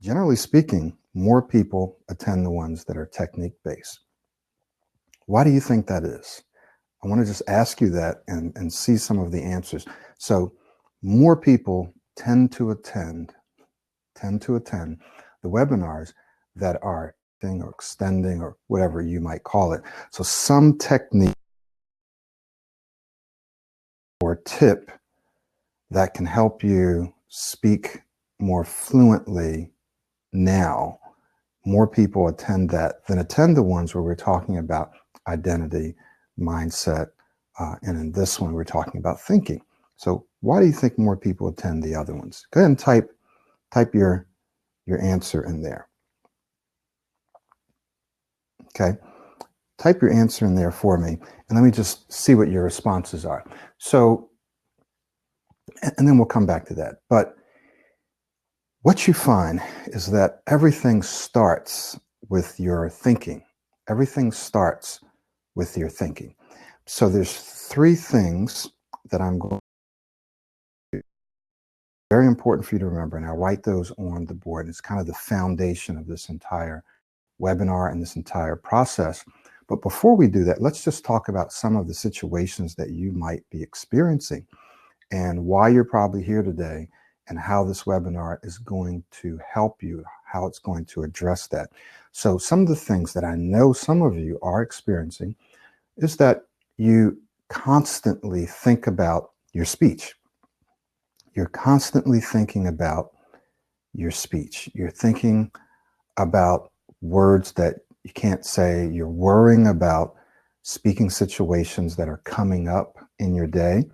generally speaking, more people attend the ones that are technique-based. Why do you think that is? I want to just ask you that and see some of the answers. So more people tend to attend the webinars that are or extending or whatever you might call it. So some technique or tip that can help you speak more fluently now. More people attend that than attend the ones where we're talking about identity, mindset, and in this one we're talking about thinking. So why do you think more people attend the other ones? Go ahead and type your answer in there. Okay, type your answer in there for me, and let me just see what your responses are. So, and then we'll come back to that. But what you find is that everything starts with your thinking. Everything starts with your thinking. So there's three things that I'm going to do. Very important for you to remember, and I'll write those on the board. It's kind of the foundation of this entire webinar and this entire process. But before we do that, let's just talk about some of the situations that you might be experiencing and why you're probably here today and how this webinar is going to help you, how it's going to address that. So some of the things that I know some of you are experiencing is that you constantly think about your speech. You're constantly thinking about your speech. You're thinking about words that you can't say. You're worrying about speaking situations that are coming up in your day.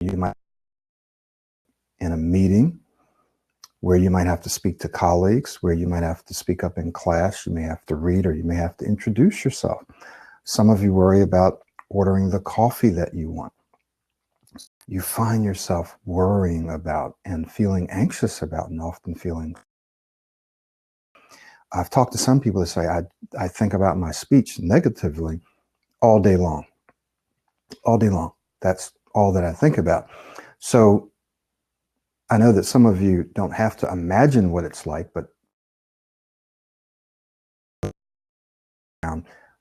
You might in a meeting where you might have to speak to colleagues, where you might have to speak up in class, you may have to read, or you may have to introduce yourself. Some of you worry about ordering the coffee that you want. You find yourself worrying about and feeling anxious about, and often feeling. I've talked to some people that say, I think about my speech negatively all day long. All day long. That's all that I think about. So I know that some of you don't have to imagine what it's like, but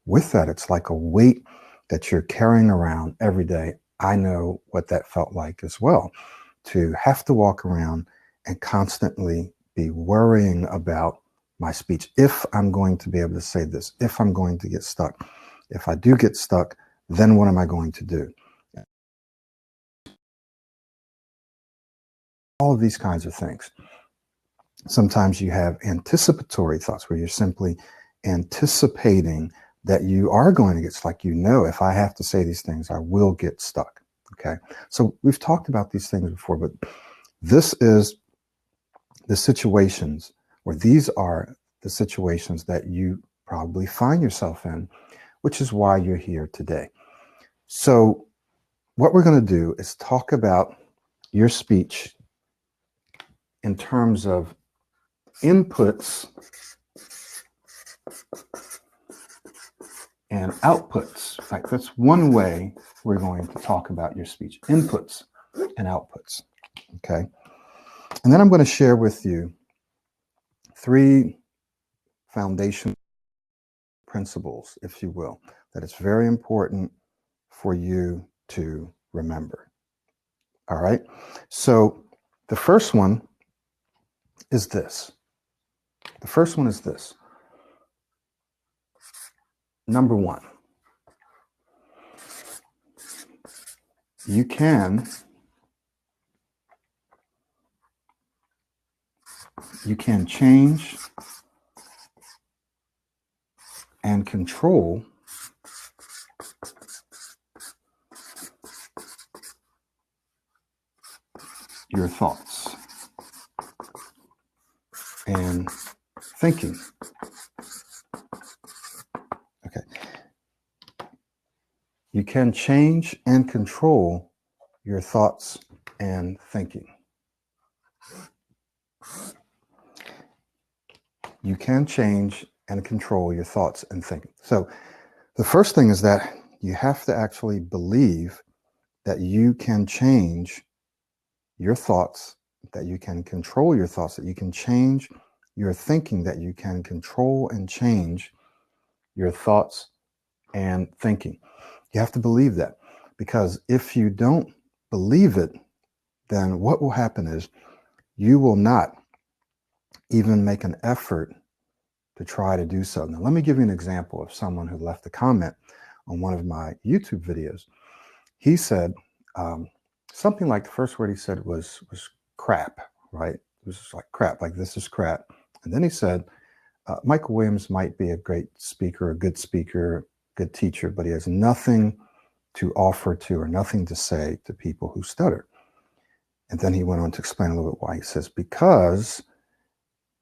with that, it's like a weight that you're carrying around every day. I know what that felt like as well, to have to walk around and constantly be worrying about my speech. If I'm going to be able to say this, if I'm going to get stuck, if I do get stuck, then what am I going to do? All of these kinds of things. Sometimes you have anticipatory thoughts where you're simply anticipating that you are going to get stuck. You know, if I have to say these things, I will get stuck. Okay. So we've talked about these things before, but this is the situations, or these are the situations that you probably find yourself in, which is why you're here today. So what we're going to do is talk about your speech in terms of inputs and outputs. In fact, that's one way we're going to talk about your speech, inputs and outputs. Okay. And then I'm going to share with you three foundation principles, if you will, that it's very important for you to remember. All right. So the first one is this. The first one is this. Number one, you can change and control your thoughts and thinking. Okay. You can change and control your thoughts and thinking. You can change and control your thoughts and thinking. So the first thing is that you have to actually believe that you can change your thoughts that you can control your thoughts, that you can change your thinking, that you can control and change your thoughts and thinking. You have to believe that, because if you don't believe it, then what will happen is you will not even make an effort to try to do so. Now, let me give you an example of someone who left a comment on one of my YouTube videos. He said something like, the first word he said was crap, right? It was just like crap, like this is crap. And then he said, Michael Williams might be a great speaker, a good teacher, but he has nothing to offer to or nothing to say to people who stutter. And then he went on to explain a little bit why. He says, because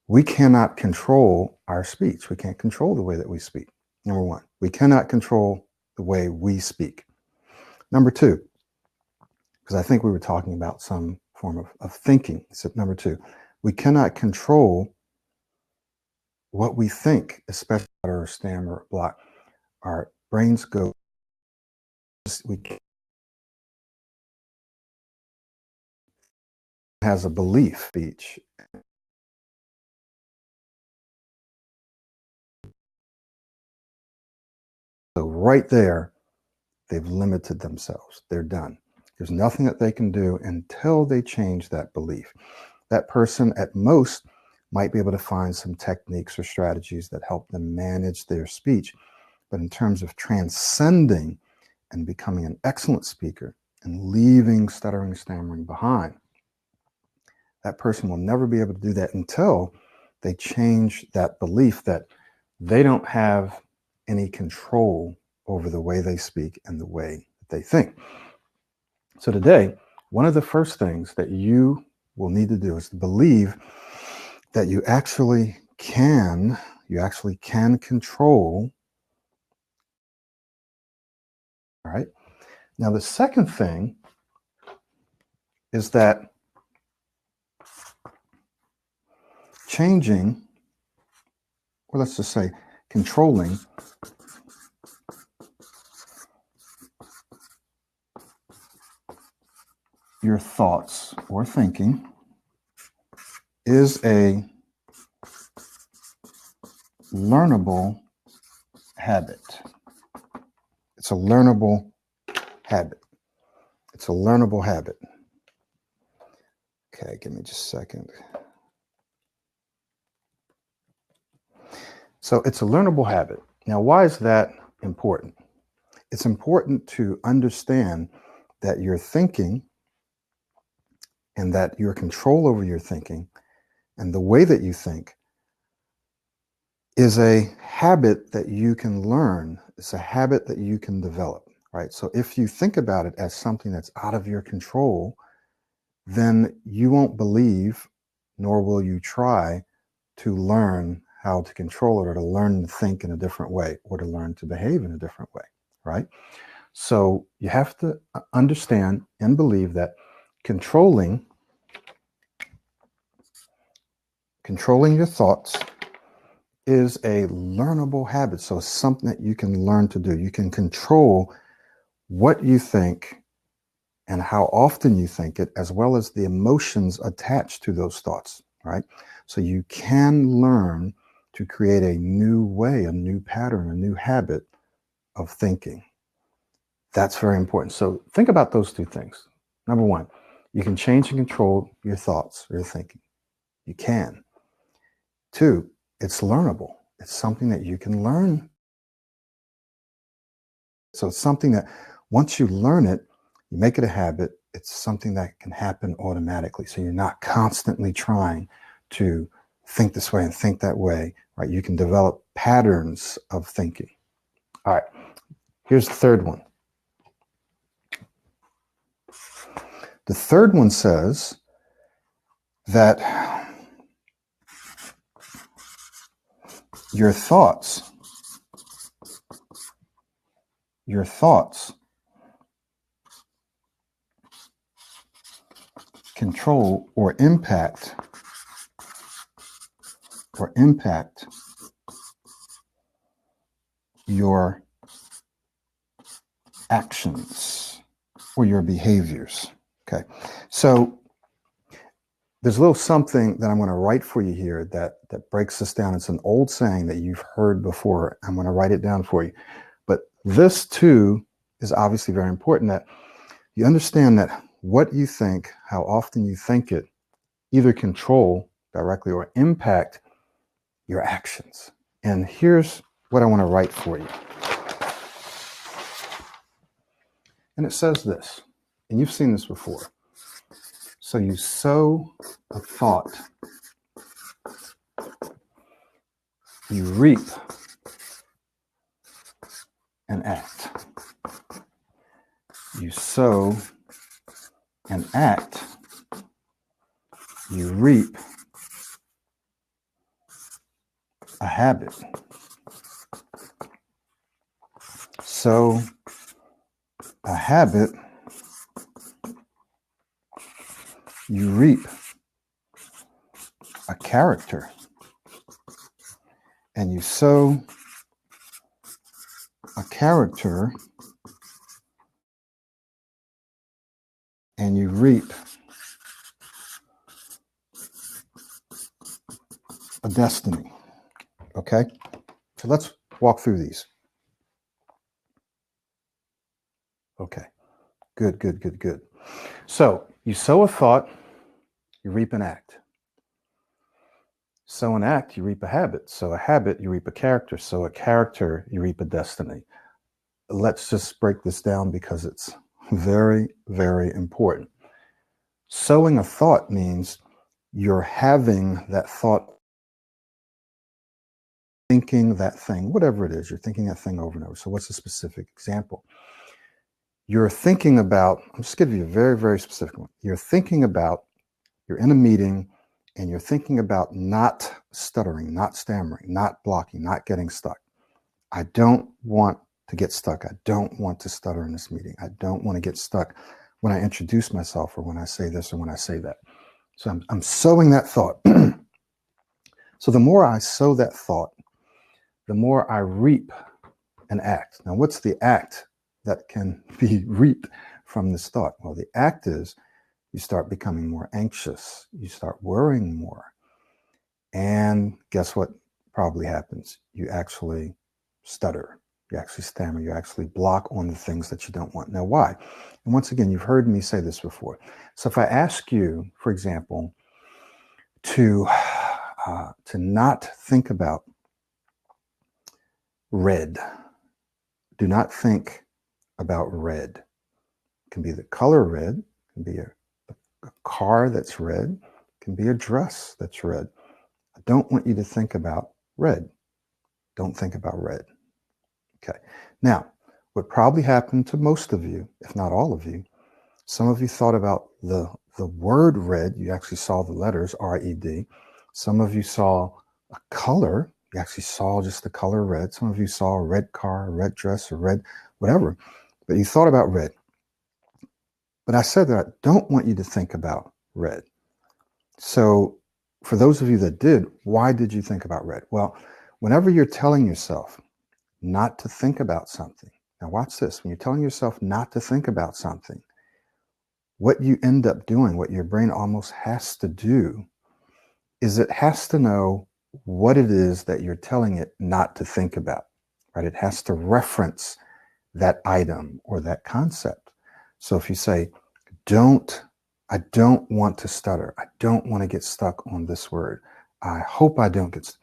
we cannot control our speech. We can't control the way that we speak. Number one, we cannot control the way we speak. Number two, because I think we were talking about some form of thinking. So number two, we cannot control what we think, especially our stammer block. Our brains go, we has a belief speech. So right there, they've limited themselves. They're done. There's nothing that they can do until they change that belief. That person at most might be able to find some techniques or strategies that help them manage their speech. But in terms of transcending and becoming an excellent speaker and leaving stuttering, stammering behind, that person will never be able to do that until they change that belief that they don't have any control over the way they speak and the way that they think. So today, one of the first things that you will need to do is to believe that you actually can control. All right. Now, the second thing is that changing, or let's just say controlling your thoughts or thinking is a learnable habit. It's a learnable habit. It's a learnable habit. Okay, give me just a second. So it's a learnable habit. Now, why is that important? It's important to understand that your thinking and that your control over your thinking and the way that you think is a habit that you can learn. It's a habit that you can develop, right? So if you think about it as something that's out of your control, then you won't believe, nor will you try to learn how to control it or to learn to think in a different way or to learn to behave in a different way, right? So you have to understand and believe that controlling your thoughts is a learnable habit. So it's something that you can learn to do. You can control what you think and how often you think it, as well as the emotions attached to those thoughts, right? So you can learn to create a new way, a new pattern, a new habit of thinking. That's very important. So think about those two things. Number one, you can change and control your thoughts or your thinking. You can. Two, it's learnable. It's something that you can learn. So it's something that once you learn it, you make it a habit, it's something that can happen automatically. So you're not constantly trying to think this way and think that way, right? You can develop patterns of thinking. All right, here's the third one. The third one says that your thoughts control or impact your actions or your behaviors. Okay, so there's a little something that I'm going to write for you here that breaks this down. It's an old saying that you've heard before. I'm going to write it down for you. But this too is obviously very important, that you understand that what you think, how often you think it, either control directly or impact your actions. And here's what I want to write for you. And it says this, and you've seen this before. So you sow a thought, you reap an act. You sow an act, you reap a habit. Sow a habit, you reap a character. And you sow a character, and you reap a destiny. Okay? So let's walk through these. Okay. Good, good, good, good. So you sow a thought, you reap an act. Sow an act, you reap a habit. Sow a habit, you reap a character. Sow a character, you reap a destiny. Let's just break this down because it's very, very important. Sowing a thought means you're having that thought, thinking that thing, whatever it is, you're thinking that thing over and over. So what's a specific example? You're thinking about, I'm just giving you a very, very specific one. You're thinking about, you're in a meeting and you're thinking about not stuttering, not stammering, not blocking, not getting stuck. I don't want to get stuck. I don't want to stutter in this meeting. I don't want to get stuck when I introduce myself or when I say this or when I say that. So I'm sowing that thought. So the more I sow that thought, the more I reap an act. Now, what's the act that can be reaped from this thought? Well, the act is you start becoming more anxious. You start worrying more. And guess what probably happens? You actually stutter. You actually stammer. You actually block on the things that you don't want. Now, why? And once again, you've heard me say this before. So if I ask you, for example, to not think about red, do not think about red. It can be the color red, it can be a car that's red, it can be a dress that's red. I don't want you to think about red. Don't think about red. Okay. Now, what probably happened to most of you, if not all of you, some of you thought about the word red. You actually saw the letters R-E-D. Some of you saw a color. You actually saw just the color red. Some of you saw a red car, a red dress, a red whatever. But you thought about red. But I said that I don't want you to think about red. So for those of you that did, why did you think about red? Well, whenever you're telling yourself not to think about something, now watch this, when you're telling yourself not to think about something, what you end up doing, what your brain almost has to do, is it has to know what it is that you're telling it not to think about, right? It has to reference that item or that concept. So if you say, I don't want to stutter. I don't want to get stuck on this word. I hope I don't get stuck.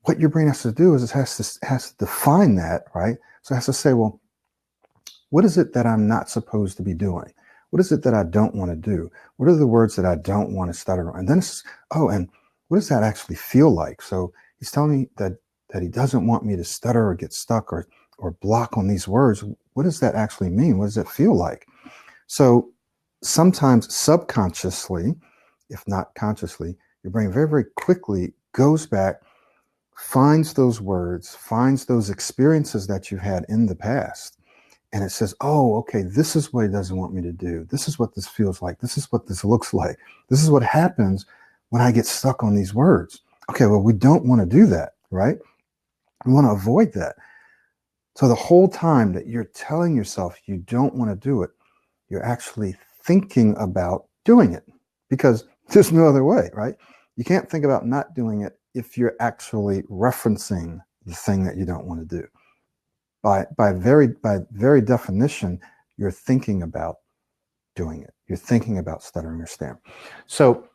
What your brain has to do is it has to define that, right? So it has to say, well, what is it that I'm not supposed to be doing? What is it that I don't want to do? What are the words that I don't want to stutter on? And then it's, oh, and what does that actually feel like? So he's telling me that he doesn't want me to stutter or get stuck or block on these words. What does that actually mean? What does it feel like? So sometimes subconsciously, if not consciously, your brain very, very quickly goes back, finds those words, finds those experiences that you've had in the past. And it says, oh, okay, this is what he doesn't want me to do. This is what this feels like. This is what this looks like. This is what happens when I get stuck on these words. Okay, well, we don't want to do that, right? We want to avoid that. So the whole time that you're telling yourself you don't want to do it, you're actually thinking about doing it. Because There's no other way, right? You can't think about not doing it if you're actually referencing the thing that you don't want to do. By very definition, you're thinking about doing it. You're thinking about stuttering or stammer. So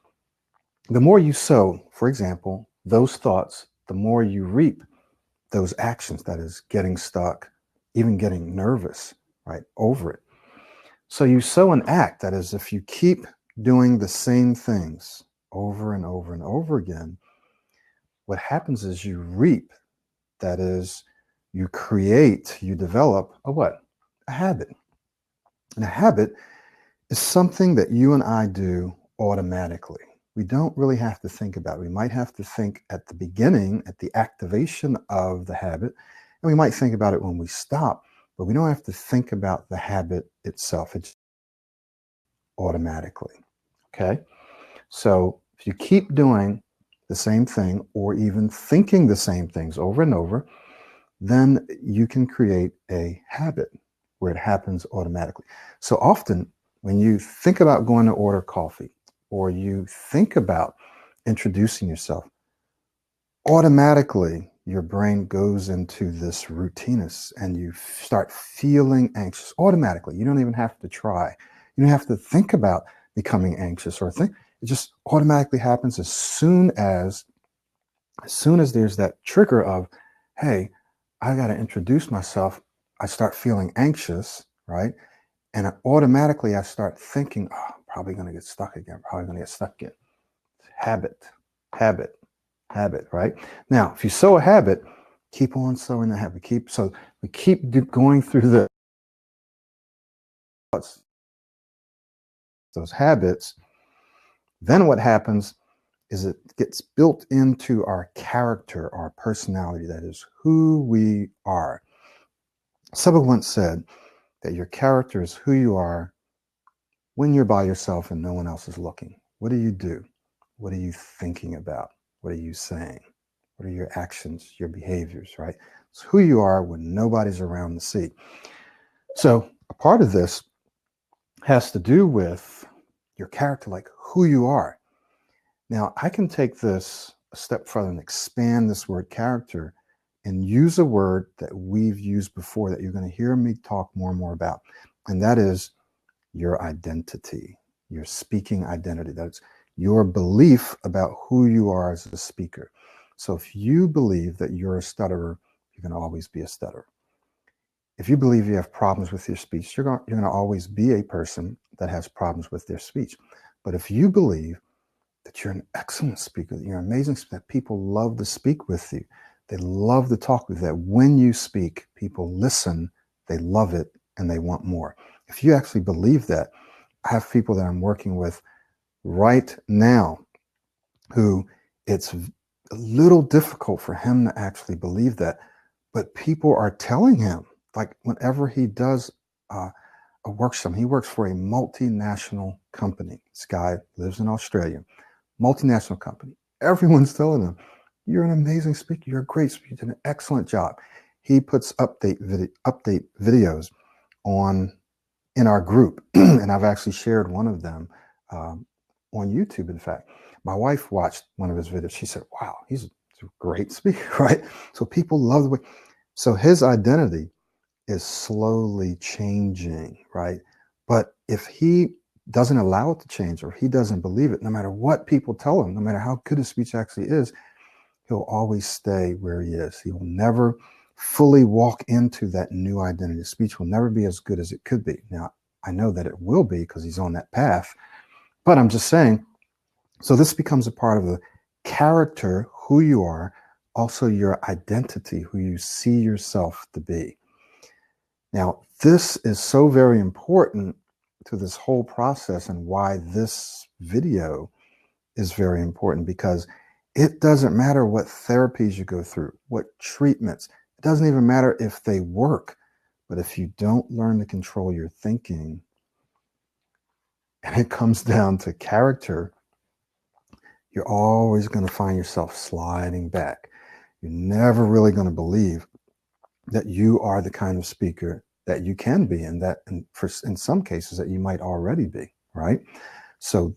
the more you sow, for example, those thoughts, the more you reap those actions, that is getting stuck, even getting nervous, right, over it. So you sow an act, that is, if you keep doing the same things over and over and over again, what happens is you reap, that is, you create, you develop a what? A habit. And a habit is something that you and I do automatically. We don't really have to think about it. We might have to think at the beginning, at the activation of the habit, and we might think about it when we stop, but we don't have to think about the habit itself. It's automatically. Okay? So if you keep doing the same thing or even thinking the same things over and over, then you can create a habit where it happens automatically. So often when you think about going to order coffee or you think about introducing yourself, automatically your brain goes into this routinous and you start feeling anxious automatically. You don't even have to try. You don't have to think about becoming anxious or think. It just automatically happens as soon as there's that trigger of, hey, I got to introduce myself. I start feeling anxious, right? And automatically I start thinking, oh, I'm probably going to get stuck again. Probably going to get stuck again. Habit, habit, habit, right? Now, if you sow a habit, keep on sowing the habit. We keep going through those habits. Then what happens is it gets built into our character, our personality, that is who we are. Someone once said that your character is who you are when you're by yourself and no one else is looking. What do you do? What are you thinking about? What are you saying? What are your actions, your behaviors, right? It's who you are when nobody's around to see. So a part of this has to do with your character, like who you are. Now, I can take this a step further and expand this word character and use a word that we've used before that you're going to hear me talk more and more about. And that is your identity, your speaking identity. That's your belief about who you are as a speaker. So if you believe that you're a stutterer, you're going to always be a stutterer. If you believe you have problems with your speech, you're going to always be a person that has problems with their speech. But if you believe that you're an excellent speaker, that you're amazing, that people love to speak with you, they love to talk with you, that when you speak, people listen, they love it, and they want more. If you actually believe that, I have people that I'm working with right now who it's a little difficult for him to actually believe that, but people are telling him, like whenever he does a workshop, he works for a multinational company. This guy lives in Australia, multinational company. Everyone's telling him, you're an amazing speaker. You're a great speaker. You did an excellent job. He puts update videos in our group, and I've actually shared one of them on YouTube. In fact, my wife watched one of his videos. She said, wow, he's a great speaker, right? So people love the way. So his identity is slowly changing, right? But if he doesn't allow it to change, or he doesn't believe it, no matter what people tell him, no matter how good his speech actually is, he'll always stay where he is. He will never fully walk into that new identity. Speech will never be as good as it could be. Now, I know that it will be because he's on that path, but I'm just saying, so this becomes a part of the character, who you are, also your identity, who you see yourself to be. Now, this is so very important to this whole process and why this video is very important, because it doesn't matter what therapies you go through, what treatments, it doesn't even matter if they work. But if you don't learn to control your thinking, and it comes down to character, you're always going to find yourself sliding back. You're never really going to believe that you are the kind of speaker that you can be, and that in some cases that you might already be, right? So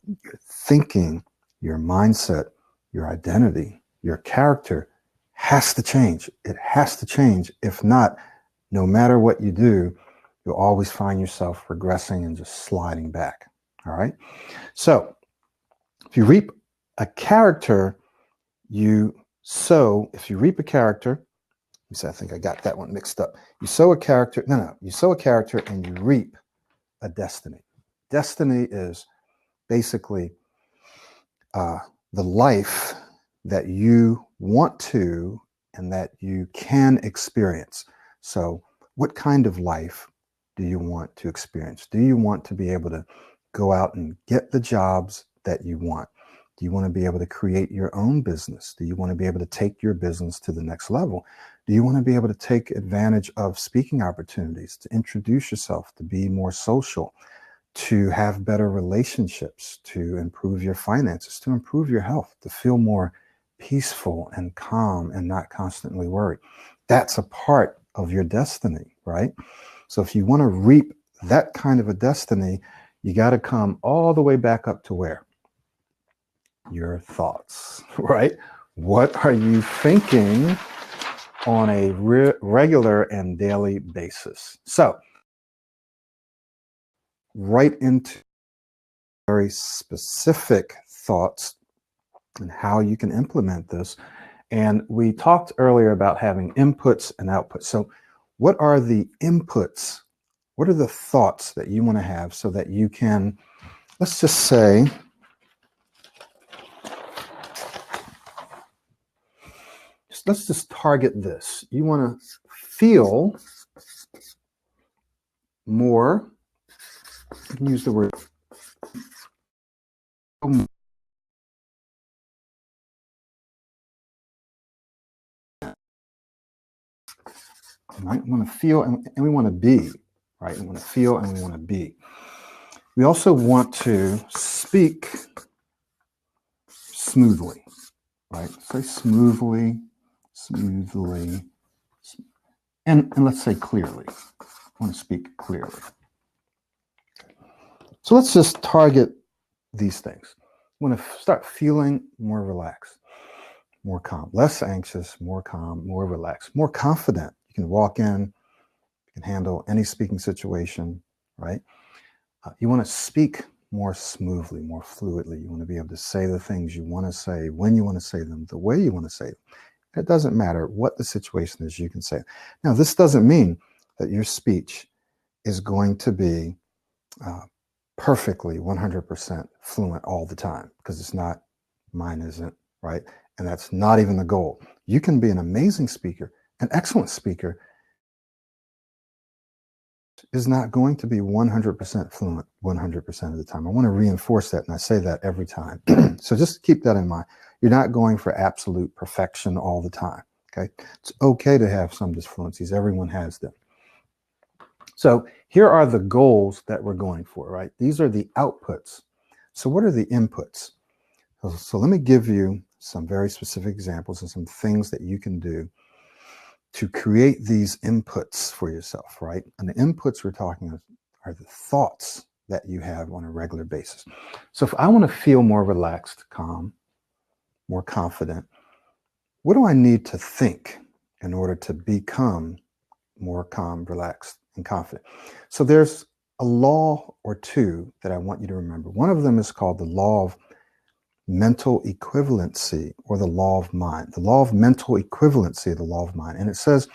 thinking, your mindset, your identity, your character has to change. It has to change. If not, no matter what you do, you'll always find yourself regressing and just sliding back. All right. So if you reap a character, you sow. If you reap a character, you say, I think I got that one mixed up. You sow a character. No. You sow a character and you reap a destiny. Destiny is basically the life that you want to and that you can experience. So, what kind of life do you want to experience? Do you want to be able to go out and get the jobs that you want? Do you want to be able to create your own business? Do you want to be able to take your business to the next level? Do you want to be able to take advantage of speaking opportunities, to introduce yourself, to be more social, to have better relationships, to improve your finances, to improve your health, to feel more peaceful and calm and not constantly worried? That's a part of your destiny, right? So if you want to reap that kind of a destiny, you got to come all the way back up to where? Your thoughts, right? What are you thinking on a regular and daily basis? So right into very specific thoughts and how you can implement this. And we talked earlier about having inputs and outputs. So what are the inputs? What are the thoughts that you want to have so that you can, let's just say, let's just target this. You want to feel more, you can use the word, you might want to feel, and we want to be, right? We want to feel and we want to be. We also want to speak smoothly, right? Say smoothly, and let's say clearly. I want to speak clearly. So let's just target these things. I want to start feeling more relaxed, more calm, less anxious, more calm, more relaxed, more confident. You can walk in, you can handle any speaking situation, right? You want to speak more smoothly, more fluidly. You want to be able to say the things you want to say, when you want to say them, the way you want to say them. It doesn't matter what the situation is, you can say it. Now, this doesn't mean that your speech is going to be perfectly 100% fluent all the time, because it's not. Mine isn't, right? And that's not even the goal. You can be an amazing speaker, an excellent speaker, is not going to be 100% fluent 100% of the time. I want to reinforce that, and I say that every time. So just keep that in mind. You're not going for absolute perfection all the time, okay? It's okay to have some disfluencies. Everyone has them. So here are the goals that we're going for, right? These are the outputs. So what are the inputs? So let me give you some very specific examples and some things that you can do to create these inputs for yourself, right? And the inputs we're talking about are the thoughts that you have on a regular basis. So if I want to feel more relaxed, calm, more confident, what do I need to think in order to become more calm, relaxed, and confident? So there's a law or two that I want you to remember. One of them is called the law of mental equivalency, or the law of mind. The law of mental equivalency, the law of mind. And it says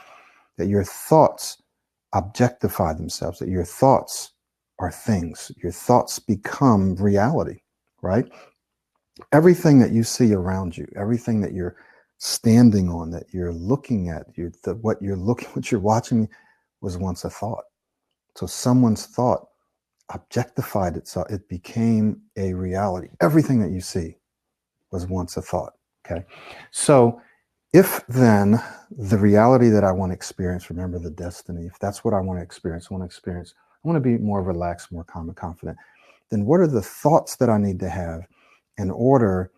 that your thoughts objectify themselves, that your thoughts are things. Your thoughts become reality, right? Everything that you see around you, everything that you're standing on, that you're looking at, what you're watching was once a thought. So someone's thought objectified itself. It became a reality. Everything that you see was once a thought, okay? So if then the reality that I want to experience, remember the destiny, if that's what I want to experience, I want to be more relaxed, more calm and confident, then what are the thoughts that I need to have in order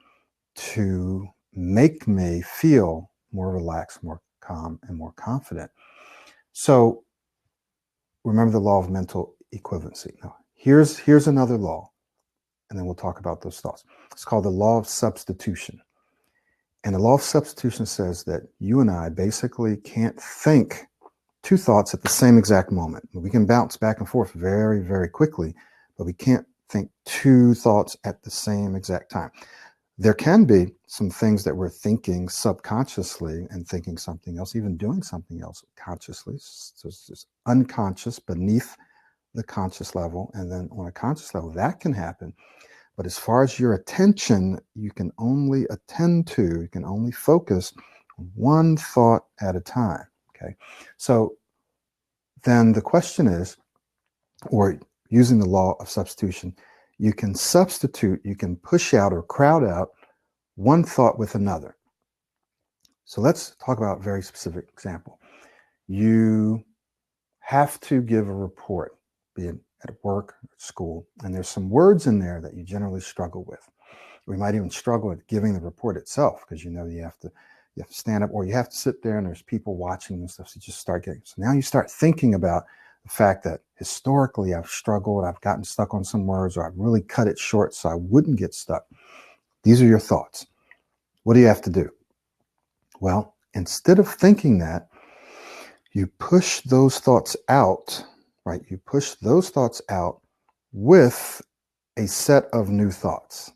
to make me feel more relaxed, more calm, and more confident? So remember the law of mental equivalency. Now, here's another law. and then we'll talk about those thoughts. It's called the law of substitution. And the law of substitution says that you and I basically can't think two thoughts at the same exact moment. We can bounce back and forth very, very quickly, but we can't think two thoughts at the same exact time. There can be some things that we're thinking subconsciously and thinking something else, even doing something else consciously. So it's just unconscious beneath the conscious level. And then on a conscious level, that can happen. But as far as your attention, you can only attend to, you can only focus on one thought at a time. Okay. So then the question is, or using the law of substitution, you can substitute, you can push out or crowd out one thought with another. So let's talk about a very specific example. You have to give a report, be it at work, at school, and there's some words in there that you generally struggle with. We might even struggle with giving the report itself because you have to stand up, or you have to sit there and there's people watching and stuff. So you just start getting. So now you start thinking about the fact that historically I've struggled, I've gotten stuck on some words, or I've really cut it short so I wouldn't get stuck. These are your thoughts. What do you have to do? Well, instead of thinking that, you push those thoughts out, right? You push those thoughts out with a set of new thoughts.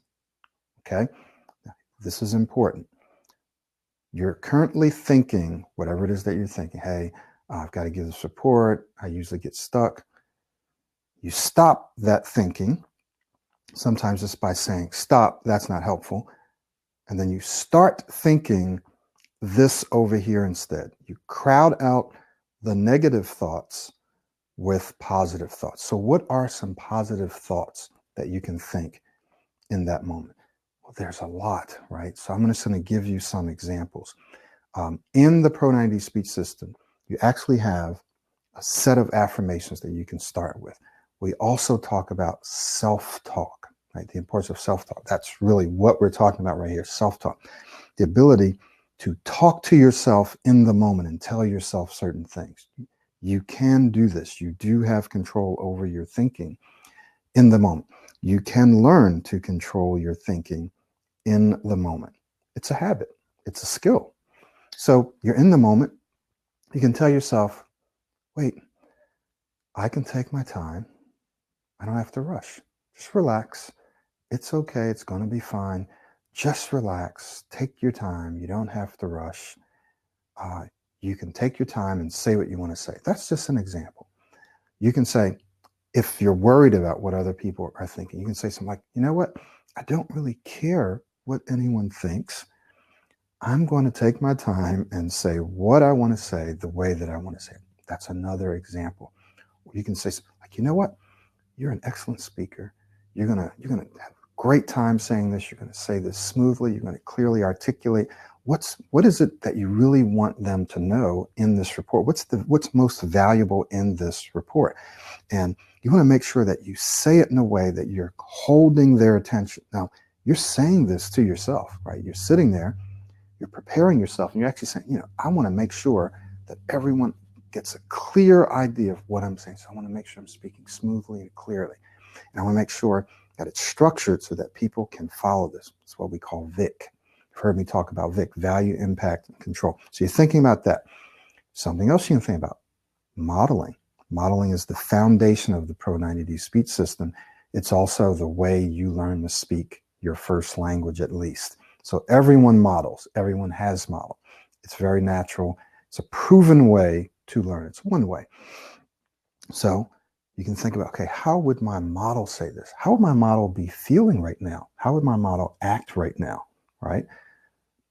Okay? This is important. You're currently thinking, whatever it is that you're thinking, hey, I've got to give this report. I usually get stuck. You stop that thinking. Sometimes it's by saying, stop, that's not helpful. And then you start thinking this over here instead. You crowd out the negative thoughts with positive thoughts. So what are some positive thoughts that you can think in that moment? Well, there's a lot, right? So I'm just going to give you some examples. In the Pro-90 speech system, you actually have a set of affirmations that you can start with. We also talk about self-talk, right? The importance of self-talk. That's really what we're talking about right here, self-talk. The ability to talk to yourself in the moment and tell yourself certain things. You can do this. You do have control over your thinking in the moment. You can learn to control your thinking in the moment. It's a habit. It's a skill. So you're in the moment. You can tell yourself, wait, I can take my time. I don't have to rush. Just relax. It's okay. It's going to be fine. Just relax. Take your time. You don't have to rush. You can take your time and say what you want to say. That's just an example. You can say, if you're worried about what other people are thinking, you can say something like, you know what? I don't really care what anyone thinks. I'm going to take my time and say what I want to say the way that I want to say it. That's another example. You can say something like, you know what? You're an excellent speaker. You're going to have a great time saying this. You're going to say this smoothly. You're going to clearly articulate what is it that you really want them to know in this report? What's most valuable in this report? And you want to make sure that you say it in a way that you're holding their attention. Now, you're saying this to yourself, right? You're sitting there, you're preparing yourself, and you're actually saying, I want to make sure that everyone gets a clear idea of what I'm saying. So I want to make sure I'm speaking smoothly and clearly. And I want to make sure that it's structured so that people can follow this. It's what we call VIC. You've heard me talk about VIC, value, impact, and control. So you're thinking about that. Something else you can think about, modeling. Modeling is the foundation of the Pro-90D speech system. It's also the way you learn to speak your first language, at least. So everyone models. Everyone has modeled. It's very natural. It's a proven way to learn. It's one way. So you can think about, okay, how would my model say this? How would my model be feeling right now? How would my model act right now, right?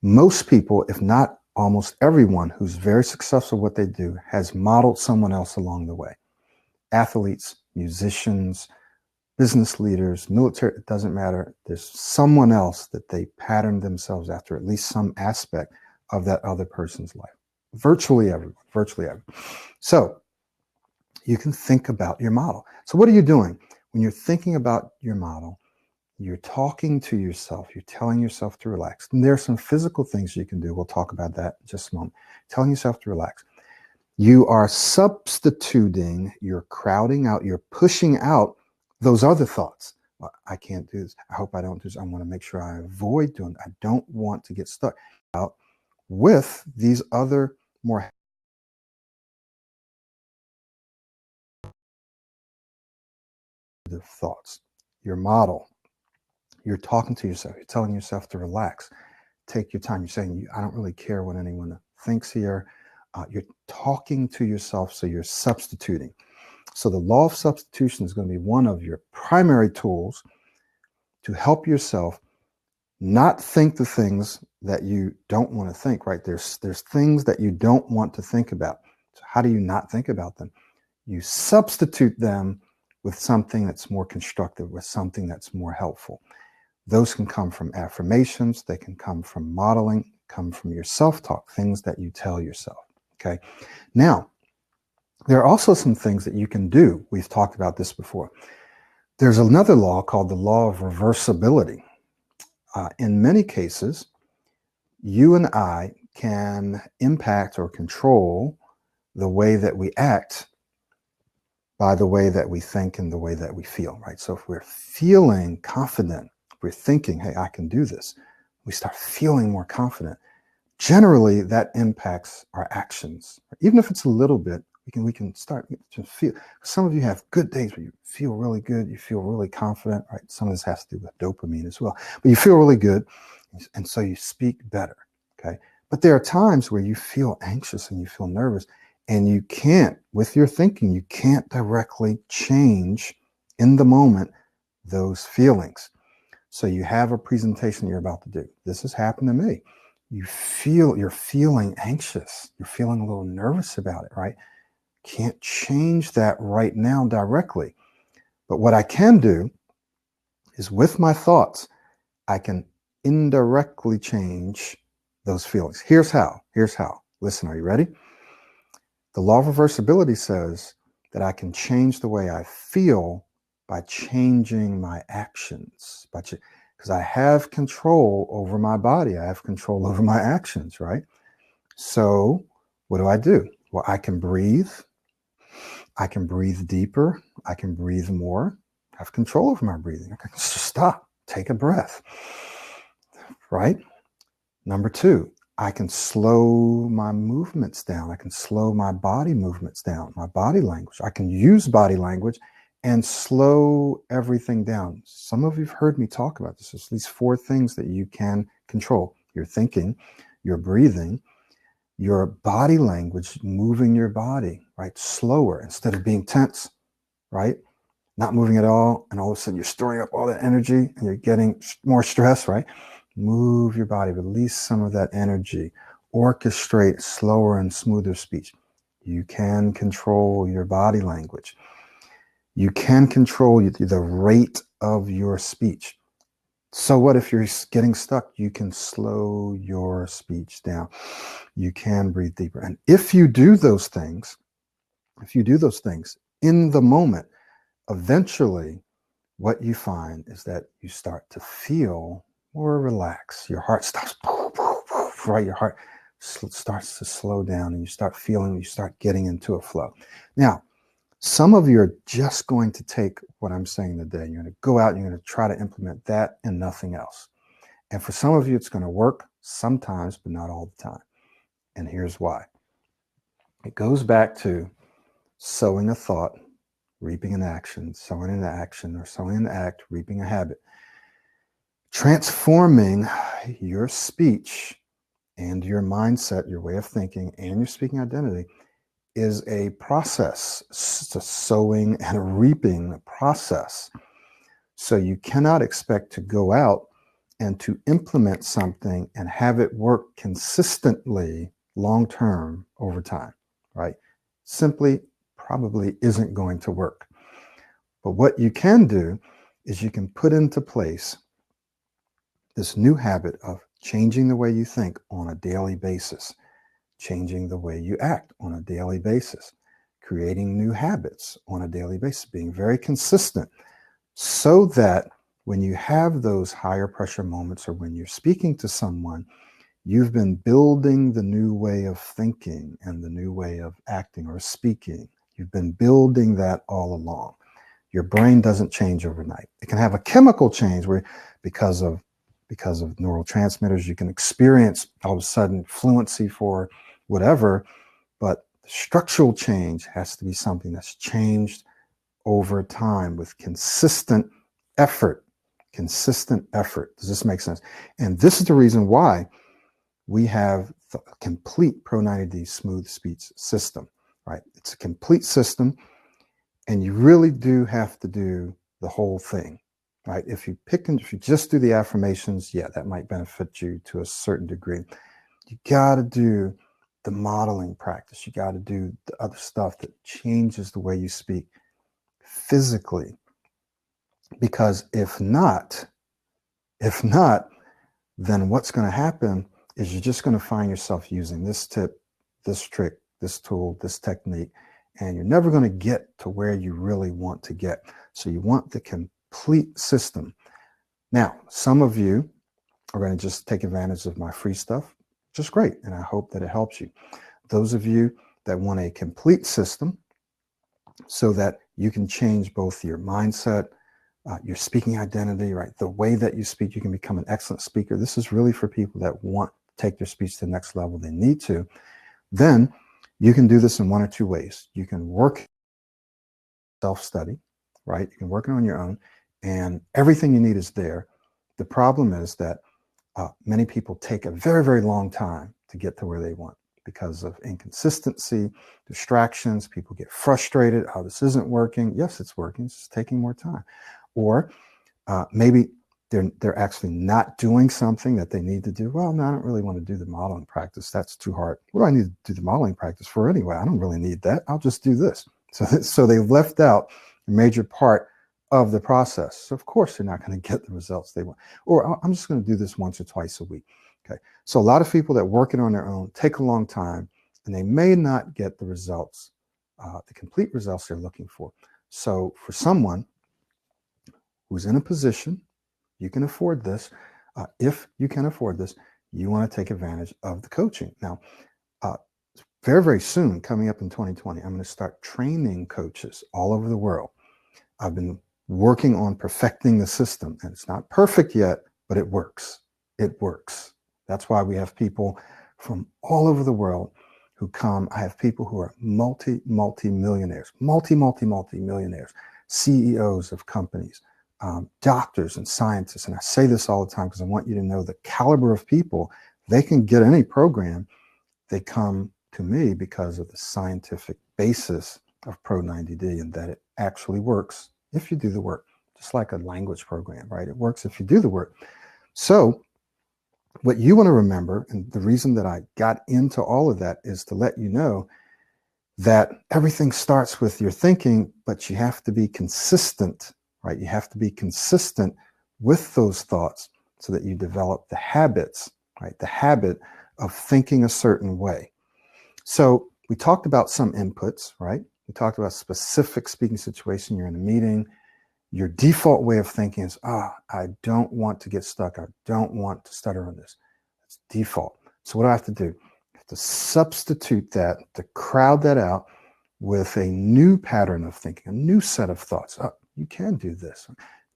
Most people, if not almost everyone who's very successful at what they do, has modeled someone else along the way. Athletes, musicians, business leaders, military, it doesn't matter. There's someone else that they patterned themselves after, at least some aspect of that other person's life. Virtually everyone. So you can think about your model. So what are you doing? When you're thinking about your model, you're talking to yourself. You're telling yourself to relax. And there are some physical things you can do. We'll talk about that in just a moment. Telling yourself to relax. You are substituting, you're crowding out, you're pushing out those other thoughts. Well, I can't do this. I hope I don't do this. I want to make sure I avoid doing it. I don't want to get stuck out with these other more thoughts. Your model. You're talking to yourself. You're telling yourself to relax. Take your time. You're saying, I don't really care what anyone thinks here. You're talking to yourself, so you're substituting. So the law of substitution is going to be one of your primary tools to help yourself not think the things that you don't want to think, right? There's things that you don't want to think about. So how do you not think about them? You substitute them with something that's more constructive, with something that's more helpful. Those can come from affirmations, they can come from modeling, come from your self-talk, things that you tell yourself, okay? Now, there are also some things that you can do. We've talked about this before. There's another law called the law of reversibility. In many cases, you and I can impact or control the way that we act by the way that we think and the way that we feel, right? So if we're feeling confident, if we're thinking, hey, I can do this, we start feeling more confident. Generally, that impacts our actions. Even if it's a little bit, we can start to feel. Some of you have good days where you feel really good, you feel really confident, right? Some of this has to do with dopamine as well, but you feel really good, and so you speak better, okay? But there are times where you feel anxious and you feel nervous, and you can't, with your thinking, you can't directly change in the moment those feelings. So you have a presentation you're about to do. This has happened to me. You're feeling anxious. You're feeling a little nervous about it, right? Can't change that right now directly. But what I can do is with my thoughts, I can indirectly change those feelings. Here's how. Listen, are you ready? The law of reversibility says that I can change the way I feel by changing my actions, because I have control over my body. I have control over my actions, right? So what do? Well, I can breathe. I can breathe deeper. I can breathe more. I have control over my breathing. I can just stop, take a breath, right? Number two, I can slow my movements down. I can slow my body movements down, my body language. I can use body language and slow everything down. Some of you have heard me talk about this. There's at least 4 things that you can control: your thinking, your breathing, your body language, moving your body, right? Slower instead of being tense, right? Not moving at all. And all of a sudden you're storing up all that energy and you're getting more stress, right? Move your body, release some of that energy, orchestrate slower and smoother speech. You can control your body language. You can control the rate of your speech. So what if you're getting stuck? You can slow your speech down. You can breathe deeper. And if you do those things in the moment, eventually what you find is that you start to feel more relaxed. Your heart stops, right? Your heart starts to slow down and you start getting into a flow. Now, some of you are just going to take what I'm saying today. You're going to go out and you're going to try to implement that and nothing else. And for some of you, it's going to work sometimes, but not all the time. And here's why. It goes back to sowing a thought, reaping an action, sowing an action, or sowing an act, reaping a habit. Transforming your speech and your mindset, your way of thinking, and your speaking identity is a process. It's a sowing and a reaping process. So you cannot expect to go out and to implement something and have it work consistently long-term over time, right? Simply probably isn't going to work. But what you can do is you can put into place this new habit of changing the way you think on a daily basis, changing the way you act on a daily basis, creating new habits on a daily basis, being very consistent, so that when you have those higher pressure moments or when you're speaking to someone, you've been building the new way of thinking and the new way of acting or speaking. You've been building that all along. Your brain doesn't change overnight. It can have a chemical change where because of neurotransmitters, you can experience all of a sudden fluency for whatever, but structural change has to be something that's changed over time with consistent effort. Consistent effort. Does this make sense? And this is the reason why we have the complete Pro 90D smooth speech system, right? It's a complete system, and you really do have to do the whole thing, right? If you just do the affirmations, yeah, that might benefit you to a certain degree. You got to do the modeling practice. You got to do the other stuff that changes the way you speak physically. Because if not, then what's going to happen is you're just going to find yourself using this tip, this trick, this tool, this technique, and you're never going to get to where you really want to get. So you want the complete system. Now, some of you are going to just take advantage of my free stuff, which is great, and I hope that it helps you. Those of you that want a complete system so that you can change both your mindset, your speaking identity, right? The way that you speak, you can become an excellent speaker. This is really for people that want to take their speech to the next level. They need to. Then you can do this in one or two ways. You can work self-study, right? You can work it on your own, and everything you need is there. The problem is that many people take a very, very long time to get to where they want because of inconsistency, distractions. People get frustrated. Oh, this isn't working. Yes, it's working. It's just taking more time. Or maybe they're actually not doing something that they need to do. Well, no, I don't really want to do the modeling practice. That's too hard. What do I need to do the modeling practice for anyway? I don't really need that. I'll just do this. So they left out a major part of the process. So of course they're not going to get the results they want. Or I'm just going to do this once or twice a week. Okay. So a lot of people that work it on their own take a long time, and they may not get the results, the complete results they're looking for. So for someone who's in a position, you can afford this. If you can afford this, you want to take advantage of the coaching. Now, very, very soon, coming up in 2020, I'm going to start training coaches all over the world. I've been working on perfecting the system, and it's not perfect yet, but it works. It works. That's why we have people from all over the world who come. I have people who are multi-millionaires, multi-millionaires, CEOs of companies, doctors and scientists. And I say this all the time because I want you to know the caliber of people. They can get any program. They come to me because of the scientific basis of Pro 90D and that it actually works if you do the work, just like a language program, right? It works if you do the work. So what you want to remember, and the reason that I got into all of that is to let you know that everything starts with your thinking, but you have to be consistent, right? You have to be consistent with those thoughts so that you develop the habits, right? The habit of thinking a certain way. So we talked about some inputs, right? We talked about specific speaking situation. You're in a meeting. Your default way of thinking is, I don't want to get stuck. I don't want to stutter on this. It's default. So what do I have to do? I have to substitute that, to crowd that out with a new pattern of thinking, a new set of thoughts. You can do this.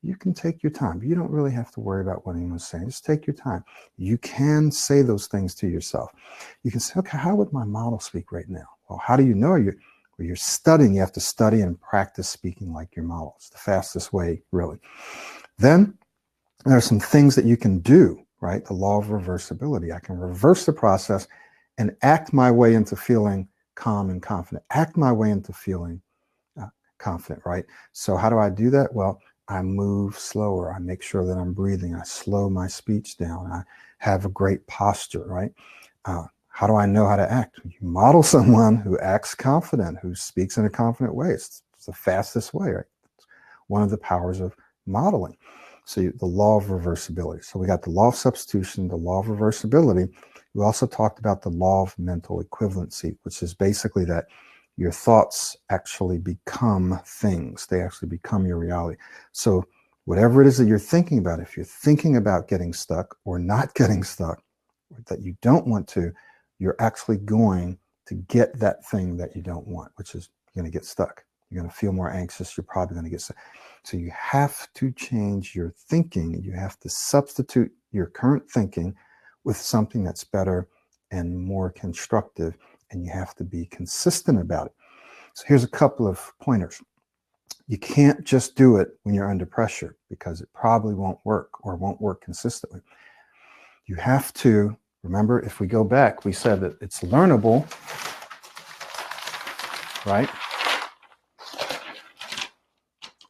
You can take your time. You don't really have to worry about what anyone's saying. Just take your time. You can say those things to yourself. You can say, okay, how would my model speak right now? Well, how do you know? You're studying. You have to study and practice speaking like your model. It's the fastest way, really. Then there are some things that you can do, right? The law of reversibility. I can reverse the process and act my way into feeling calm and confident. Act my way into feeling confident, right? So how do I do that? Well, I move slower. I make sure that I'm breathing. I slow my speech down. I have a great posture, right? How do I know how to act? You model someone who acts confident, who speaks in a confident way. It's the fastest way, right? It's one of the powers of modeling. So the law of reversibility. So we got the law of substitution, the law of reversibility. We also talked about the law of mental equivalency, which is basically that your thoughts actually become things. They actually become your reality. So whatever it is that you're thinking about, if you're thinking about getting stuck or not getting stuck, or that you don't want to, you're actually going to get that thing that you don't want, which is you're going to get stuck. You're going to feel more anxious. You're probably going to get sick. So you have to change your thinking. You have to substitute your current thinking with something that's better and more constructive, and you have to be consistent about it. So here's a couple of pointers. You can't just do it when you're under pressure, because it probably won't work or won't work consistently. You have to remember, if we go back, we said that it's learnable, right?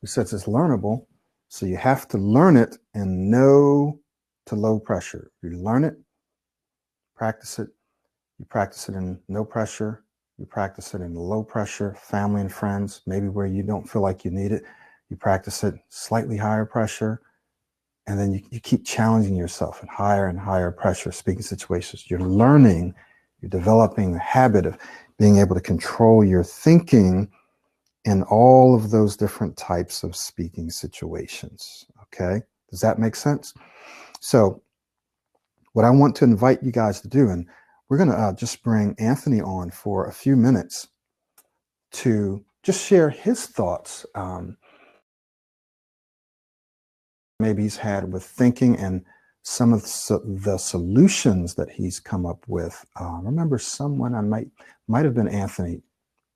We said it's learnable, so you have to learn it in no to low pressure. You learn it, practice it, you practice it in no pressure, you practice it in low pressure, family and friends, maybe where you don't feel like you need it. You practice it slightly higher pressure, and then you keep challenging yourself in higher and higher pressure speaking situations. You're learning, you're developing the habit of being able to control your thinking in all of those different types of speaking situations. Okay, does that make sense? So what I want to invite you guys to do, and we're going to just bring Anthony on for a few minutes to just share his thoughts. Maybe he's had with thinking and some of the solutions that he's come up with. Remember someone, I might have been Anthony.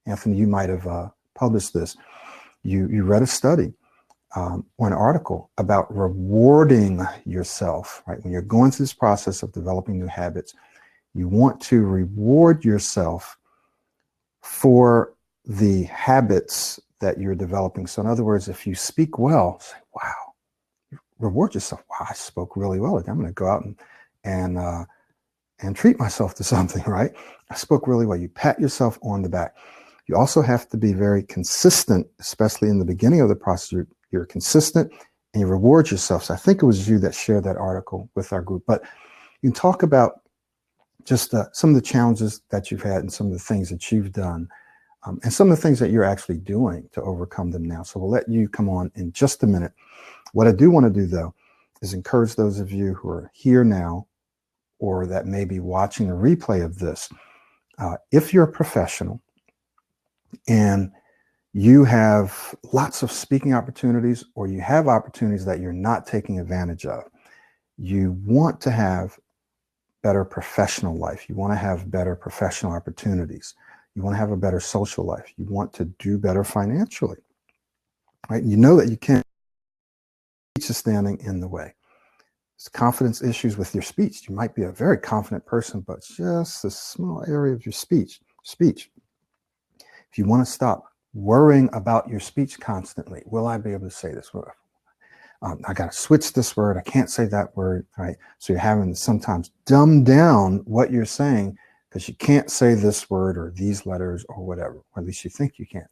Anthony, you might have published this. You read a study or an article about rewarding yourself, right? When you're going through this process of developing new habits, you want to reward yourself for the habits that you're developing. So in other words, if you speak well, say, wow, reward yourself. Wow, I spoke really well. I'm going to go out and treat myself to something, right? I spoke really well. You pat yourself on the back. You also have to be very consistent, especially in the beginning of the process. You're consistent and you reward yourself. So I think it was you that shared that article with our group. But you can talk about just some of the challenges that you've had and some of the things that you've done, and some of the things that you're actually doing to overcome them now. So we'll let you come on in just a minute. What I do want to do, though, is encourage those of you who are here now or that may be watching a replay of this. If you're a professional and you have lots of speaking opportunities, or you have opportunities that you're not taking advantage of, you want to have better professional life. You want to have better professional opportunities. You want to have a better social life. You want to do better financially, right? You know that you can't. Speech is standing in the way. There's confidence issues with your speech. You might be a very confident person, but just a small area of your speech. If you want to stop worrying about your speech constantly, will I be able to say this word? I got to switch this word. I can't say that word, right? So you're having to sometimes dumb down what you're saying because you can't say this word or these letters or whatever, or at least you think you can.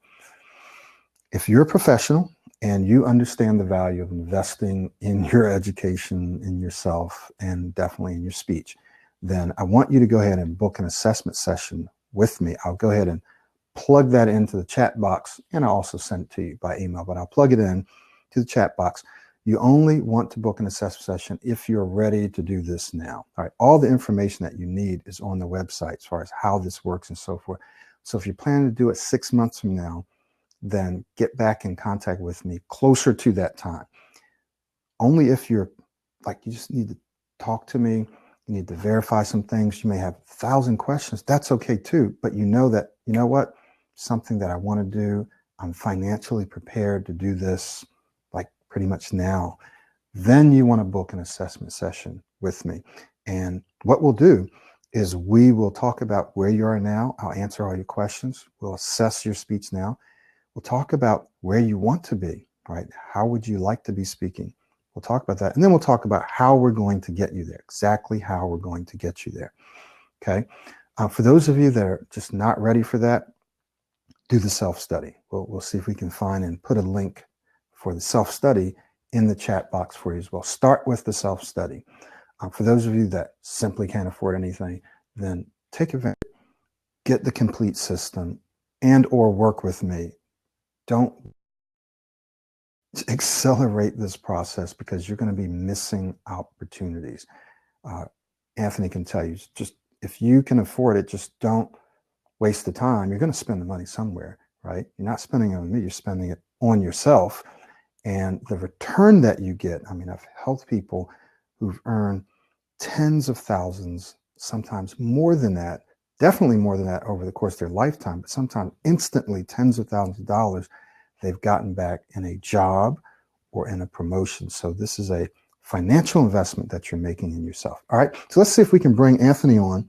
If you're a professional and you understand the value of investing in your education, in yourself, and definitely in your speech, then I want you to go ahead and book an assessment session with me. I'll go ahead and plug that into the chat box, and I'll also send it to you by email, but I'll plug it in to the chat box. You only want to book an assessment session if you're ready to do this now. All right, all the information that you need is on the website as far as how this works and so forth. So if you're planning to do it 6 months from now, then get back in contact with me closer to that time. Only if you're like, you just need to talk to me, you need to verify some things, you may have 1,000 questions, that's okay too, but you know that, you know what, something that I want to do, I'm financially prepared to do this like pretty much now, then you want to book an assessment session with me. And what we'll do is we will talk about where you are now. I'll answer all your questions. We'll assess your speech now. We'll talk about where you want to be, right? How would you like to be speaking? We'll talk about that. And then we'll talk about how we're going to get you there, exactly how we're going to get you there. Okay. For those of you that are just not ready for that, do the self-study. We'll see if we can find and put a link for the self-study in the chat box for you as well. Start with the self-study. For those of you that simply can't afford anything, then take advantage, get the complete system, and or work with me. Don't accelerate this process because you're going to be missing opportunities. Anthony can tell you, just if you can afford it, just don't waste the time. You're going to spend the money somewhere, right? You're not spending it on me, you're spending it on yourself. And the return that you get, I mean, I've helped people who've earned tens of thousands, sometimes more than that, definitely more than that over the course of their lifetime, but sometimes instantly tens of thousands of dollars they've gotten back in a job or in a promotion. So this is a financial investment that you're making in yourself. All right, so let's see if we can bring Anthony on.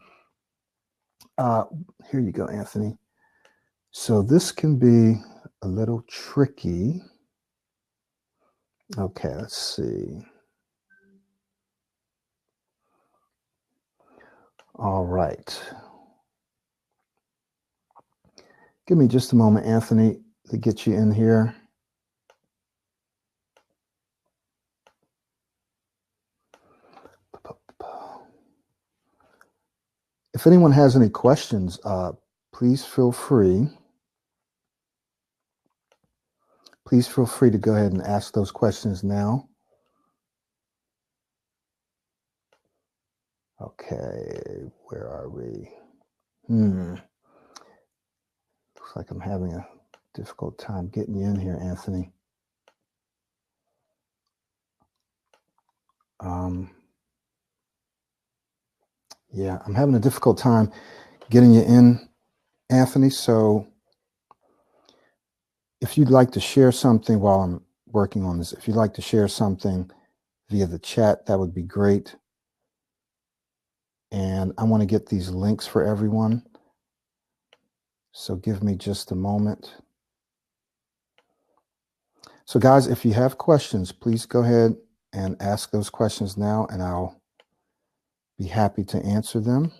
Here you go, Anthony. So this can be a little tricky. Okay, let's see. All right. Give me just a moment, Anthony, to get you in here. If anyone has any questions, please feel free. Please feel free to go ahead and ask those questions now. Okay, where are we? Looks like I'm having a difficult time getting you in here, Anthony. Yeah, I'm having a difficult time getting you in, Anthony. So if you'd like to share something while I'm working on this, if you'd like to share something via the chat, that would be great. And I want to get these links for everyone. So give me just a moment. So guys, if you have questions, please go ahead and ask those questions now, and I'll be happy to answer them.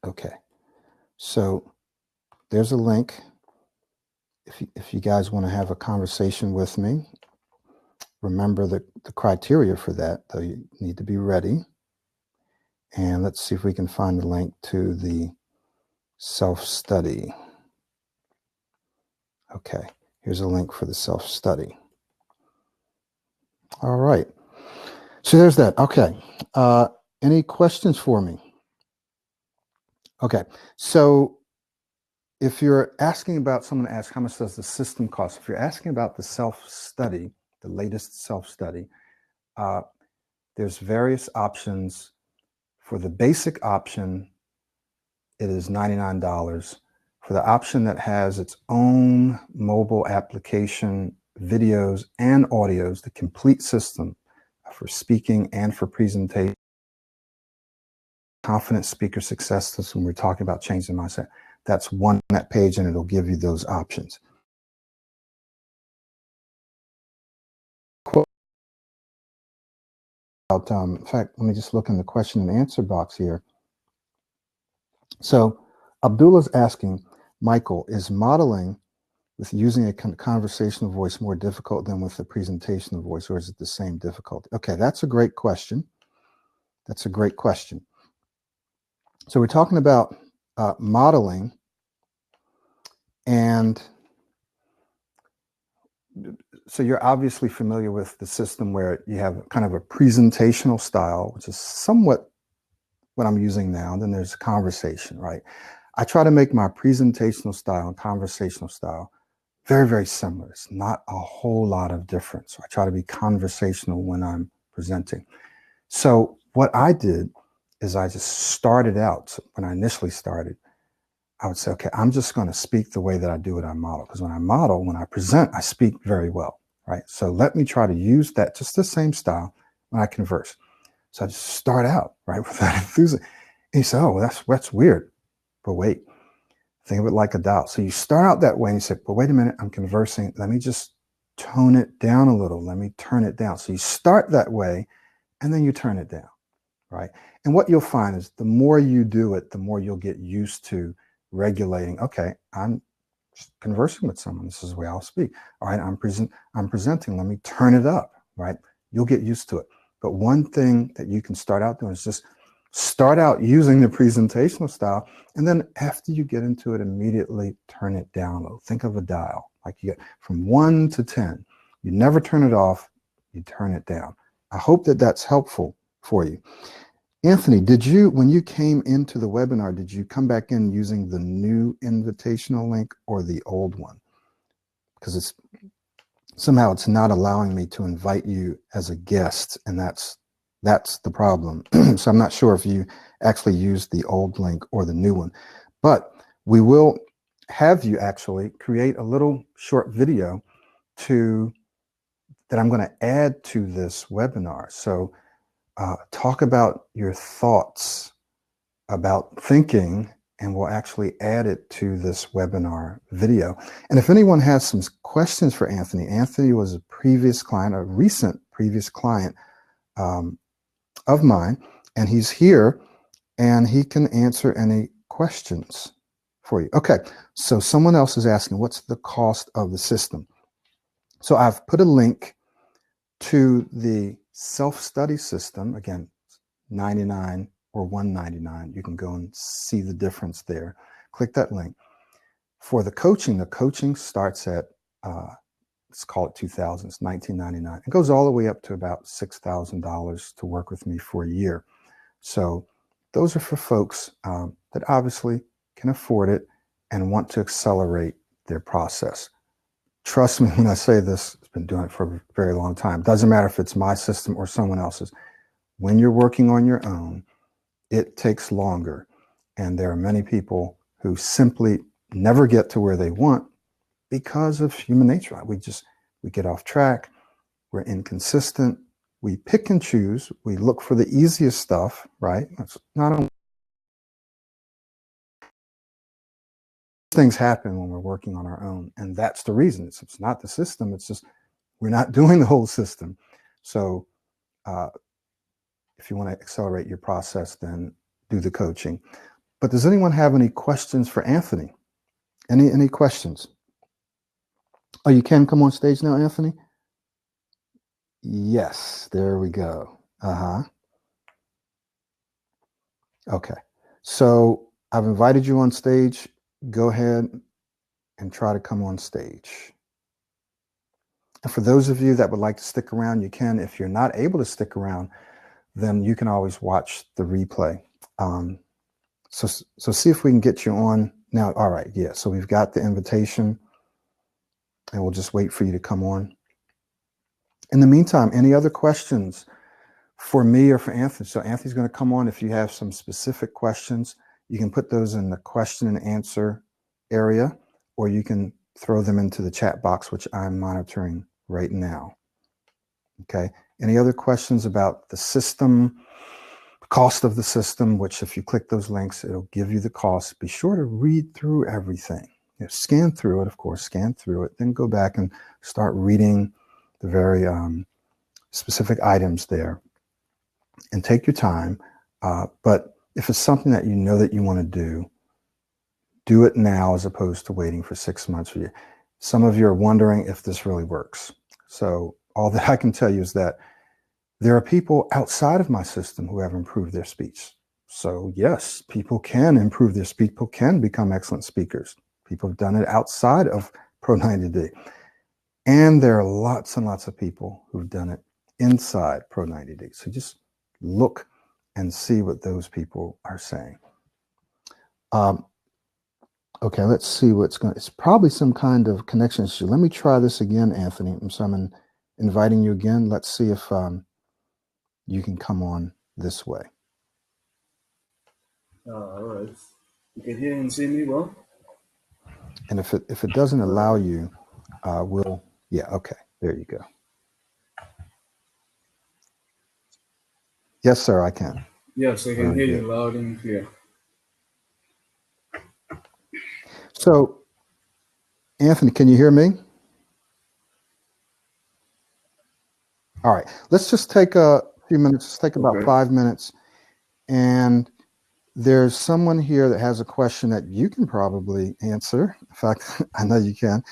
Okay, so there's a link. If you guys want to have a conversation with me, remember the criteria for that, though. You need to be ready. And let's see if we can find the link to the self-study. Okay, here's a link for the self-study. All right, so there's that. Okay, any questions for me? Okay, so if you're asking about, someone asks how much does the system cost? If you're asking about the self-study, the latest self-study, there's various options. For the basic option, it is $99. For the option that has its own mobile application, videos and audios, the complete system for speaking and for presentation, confident speaker success system, we're talking about changing mindset. That's one that page, and it'll give you those options. In fact, let me just look in the question and answer box here. So Abdullah's asking, Michael, is modeling with using a conversational voice more difficult than with a presentational voice, or is it the same difficulty? Okay, that's a great question. That's a great question. So we're talking about modeling, and so you're obviously familiar with the system where you have kind of a presentational style, which is somewhat what I'm using now. And then there's conversation, right? I try to make my presentational style and conversational style very, very similar. It's not a whole lot of difference. I try to be conversational when I'm presenting. So what I did is I just started out, when I initially started, I would say, okay, I'm just going to speak the way that I do it on model. Because when I model, when I present, I speak very well, right? So let me try to use that, just the same style when I converse. So I just start out, right, with that enthusiasm. And you say, oh, well, that's weird. But wait, think of it like a dial. So you start out that way and you say, but wait a minute, I'm conversing. Let me just tone it down a little. Let me turn it down. So you start that way and then you turn it down, right? And what you'll find is the more you do it, the more you'll get used to regulating. Okay, I'm conversing with someone. This is the way I'll speak. All right, I'm presenting. Let me turn it up, right? You'll get used to it. But one thing that you can start out doing is just start out using the presentational style, and then after you get into it, immediately turn it down a little. Think of a dial, like you get from 1 to 10. You never turn it off, you turn it down. I hope that that's helpful for you. Anthony, did you, when you came into the webinar, did you come back in using the new invitational link or the old one? Because it's somehow it's not allowing me to invite you as a guest, and that's the problem. So I'm not sure if you actually used the old link or the new one, but we will have you actually create a little short video that I'm going to add to this webinar. So talk about your thoughts about thinking, and we'll actually add it to this webinar video. And if anyone has some questions for Anthony, Anthony was a previous client, a recent previous client of mine, and he's here and he can answer any questions for you. Okay, so someone else is asking, what's the cost of the system? So I've put a link to the self-study system, again, 99 or 199. You can go and see the difference there. Click that link. For the coaching starts at, let's call it 2000, it's $19.99. It goes all the way up to about $6,000 to work with me for a year. So those are for folks that obviously can afford it and want to accelerate their process. Trust me when I say this, I've been doing it for a very long time. Doesn't matter if it's my system or someone else's. When you're working on your own, it takes longer. And there are many people who simply never get to where they want because of human nature. We get off track. We're inconsistent. We pick and choose. We look for the easiest stuff, right? It's not only things happen when we're working on our own. And that's the reason. It's not the system. It's just we're not doing the whole system. So if you want to accelerate your process, then do the coaching. But does anyone have any questions for Anthony? Any questions? Oh, you can come on stage now, Anthony? Yes, there we go. Okay. So I've invited you on stage. Go ahead and try to come on stage. And for those of you that would like to stick around, you can. If you're not able to stick around, then you can always watch the replay. So see if we can get you on now. All right. Yeah. So we've got the invitation and we'll just wait for you to come on. In the meantime, any other questions for me or for Anthony? So Anthony's going to come on. If you have some specific questions, you can put those in the question and answer area, or you can throw them into the chat box, which I'm monitoring right now. Okay. Any other questions about the system, cost of the system, which if you click those links, it'll give you the cost. Be sure to read through everything. You know, scan through it, of course, scan through it, then go back and start reading the very specific items there and take your time. But if it's something that you know that you want to do it now as opposed to waiting for 6 months. Some of you are wondering if this really works. So all that I can tell you is that there are people outside of my system who have improved their speech. So yes, people can improve their speech. People can become excellent speakers. People have done it outside of Pro 90D. And there are lots and lots of people who've done it inside Pro 90D. So just look and see what those people are saying. Okay, let's see what's going. It's probably some kind of connection issue. Let me try this again, Anthony. So I'm inviting you again. Let's see if you can come on this way. All right. You can hear and see me well? And if it doesn't allow you, yeah, okay, there you go. Yes, sir, I can. Yes, I can hear you loud and clear. So, Anthony, can you hear me? All right, let's just take a few minutes, let's take about 5 minutes. And there's someone here that has a question that you can probably answer. In fact, I know you can.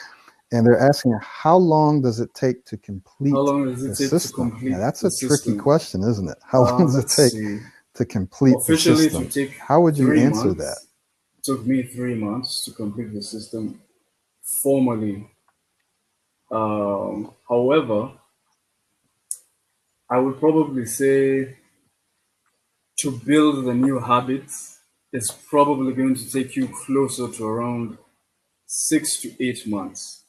And they're asking, how long does it take to complete the system? Now, that's a tricky question, isn't it? How long does it take to complete the system? It take how would you answer months. that? It took me 3 months to complete the system formally. However, I would probably say to build the new habits is probably going to take you closer to around 6 to 8 months.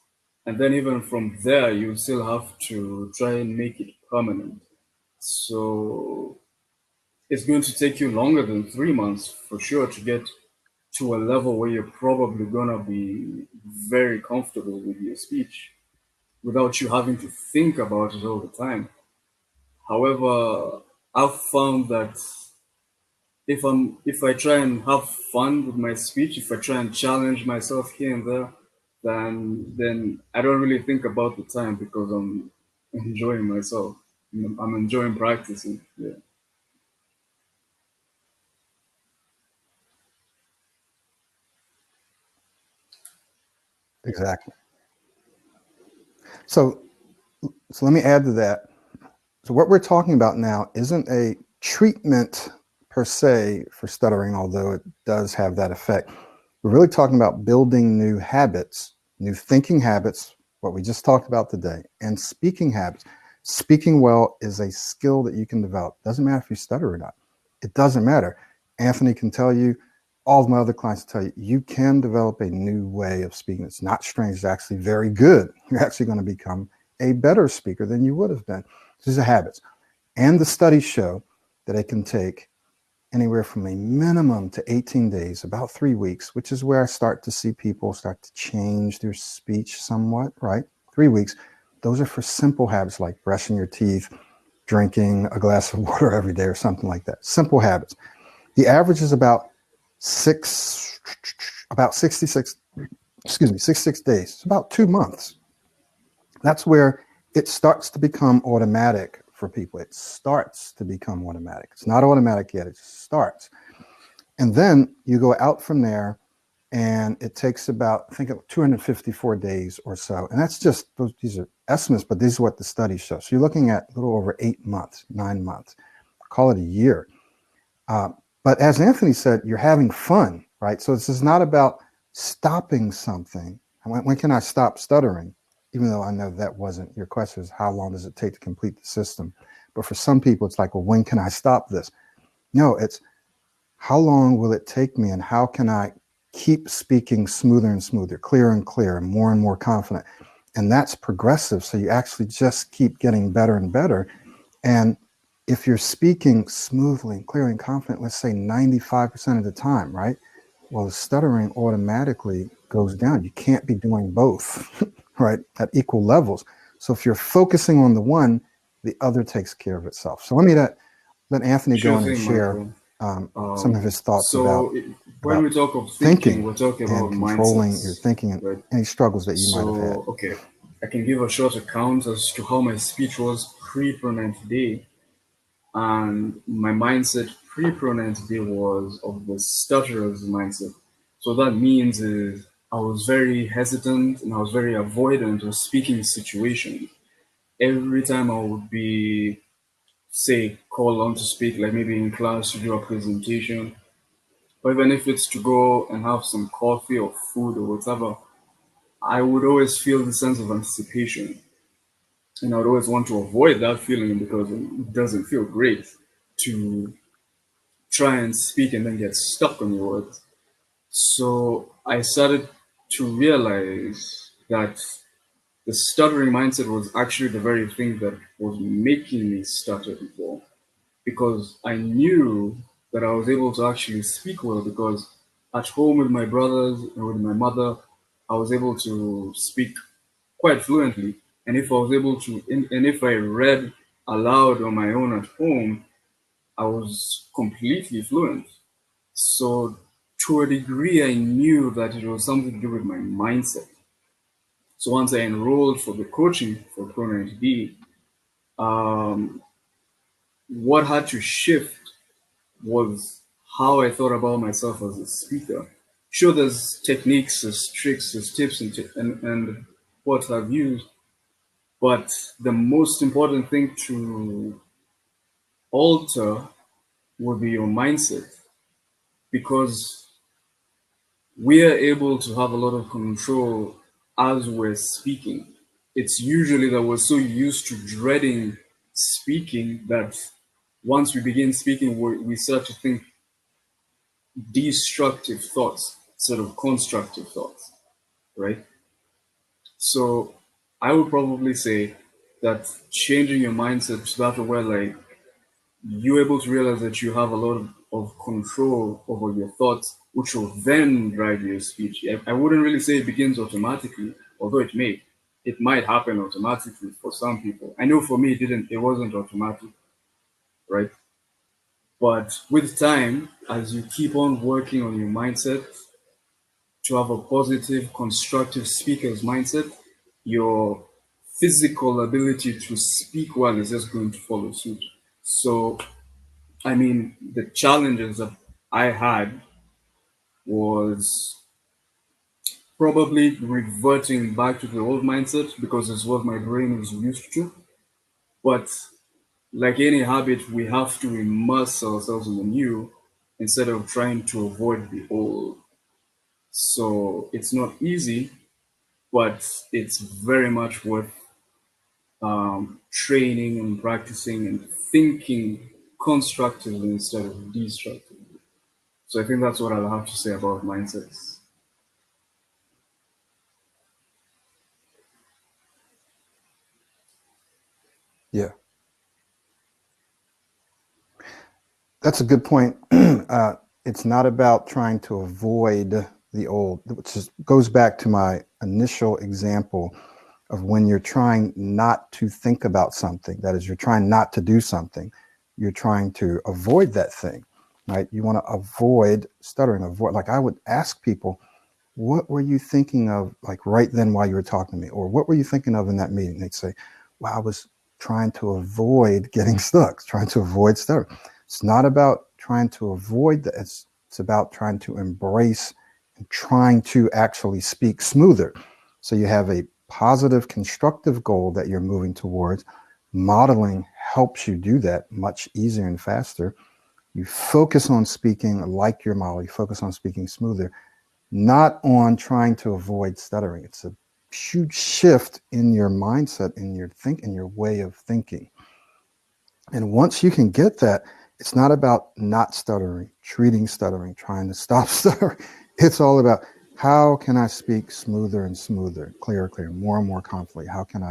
And then even from there, you still have to try and make it permanent. So it's going to take you longer than 3 months for sure to get to a level where you're probably gonna be very comfortable with your speech without you having to think about it all the time. However, I've found that if I try and have fun with my speech, if I try and challenge myself here and there, then I don't really think about the time because I'm enjoying myself. I'm enjoying practicing. Yeah. Exactly. So, so let me add to that. So what we're talking about now isn't a treatment per se for stuttering, although it does have that effect. We're really talking about building new habits, new thinking habits, what we just talked about today, and speaking habits. Speaking well is a skill that you can develop. Doesn't matter if you stutter or not. It doesn't matter. Anthony can tell you, all of my other clients tell you, you can develop a new way of speaking. It's not strange. It's actually very good. You're actually going to become a better speaker than you would have been. These are habits. And the studies show that it can take anywhere from a minimum to 18 days, about 3 weeks, which is where I start to see people start to change their speech somewhat, right? 3 weeks. Those are for simple habits like brushing your teeth, drinking a glass of water every day or something like that. Simple habits. The average is about 66, 66 days. It's about 2 months. That's where it starts to become automatic for people. It starts to become automatic. It's not automatic yet, it starts. And then you go out from there, and it takes about, I think, 254 days or so. And that's just, these are estimates, but this is what the study shows. So you're looking at a little over 8 months, 9 months, call it a year. But as Anthony said, you're having fun, right? So this is not about stopping something. When can I stop stuttering? Even though I know that wasn't your question, is how long does it take to complete the system? But for some people, it's like, well, when can I stop this? No, it's how long will it take me, and how can I keep speaking smoother and smoother, clearer and clearer, and more confident? And that's progressive. So you actually just keep getting better and better. And if you're speaking smoothly and clearly and confident, let's say 95% of the time, right? Well, the stuttering automatically goes down. You can't be doing both, right, at equal levels. So if you're focusing on the one, the other takes care of itself. So let Anthony go Sure in and thing, share Michael. Some of his thoughts So when about we talk of thinking, thinking we're talking and about controlling your mindsets, thinking and right? any struggles that you might have had. So, okay, I can give a short account as to how my speech was pre-pronounce day, and my mindset pre-pronounce day was of the stutterer's mindset. So that means is I was very hesitant and I was very avoidant of speaking situations. Every time I would be, say, called on to speak, like maybe in class to do a presentation, or even if it's to go and have some coffee or food or whatever, I would always feel the sense of anticipation. And I would always want to avoid that feeling because it doesn't feel great to try and speak and then get stuck on your words. So I started to realize that the stuttering mindset was actually the very thing that was making me stutter before. Because I knew that I was able to actually speak well because at home with my brothers and with my mother, I was able to speak quite fluently. And if I was able to, and if I read aloud on my own at home, I was completely fluent. So to a degree, I knew that it was something to do with my mindset. So once I enrolled for the coaching for Pro 90D, um, what had to shift was how I thought about myself as a speaker. Sure, there's techniques, there's tricks, there's tips, and what I've used, but the most important thing to alter would be your mindset because we are able to have a lot of control as we're speaking. It's usually that we're so used to dreading speaking that once we begin speaking, we start to think destructive thoughts instead of constructive thoughts, right? So I would probably say that changing your mindset to that where like you're able to realize that you have a lot of control over your thoughts, which will then drive your speech. I wouldn't really say it begins automatically, although it may. It might happen automatically for some people. I know for me it wasn't automatic, right? But with time, as you keep on working on your mindset to have a positive, constructive speaker's mindset, your physical ability to speak well is just going to follow suit. So, I mean, the challenges that I had was probably reverting back to the old mindset because it's what my brain is used to. But like any habit, we have to immerse ourselves in the new instead of trying to avoid the old. So it's not easy, but it's very much worth training and practicing and thinking constructively instead of destructively. So I think that's what I'll have to say about mindsets. Yeah, that's a good point. It's not about trying to avoid the old, goes back to my initial example of when you're trying not to think about something. That is, you're trying not to do something. You're trying to avoid that thing, right? You want to avoid stuttering, avoid. Like I would ask people, what were you thinking of, like right then while you were talking to me? Or what were you thinking of in that meeting? They'd say, well, I was trying to avoid getting stuck, trying to avoid stuttering. It's not about trying to avoid that. It's about trying to embrace and trying to actually speak smoother. So you have a positive, constructive goal that you're moving towards. Modeling helps you do that much easier and faster. You focus on speaking like your model. You focus on speaking smoother, not on trying to avoid stuttering. It's a huge shift in your mindset, in your way of thinking. And once you can get that, it's not about not stuttering, treating stuttering, trying to stop stuttering. It's all about how can I speak smoother and smoother, clearer, more and more confidently? How can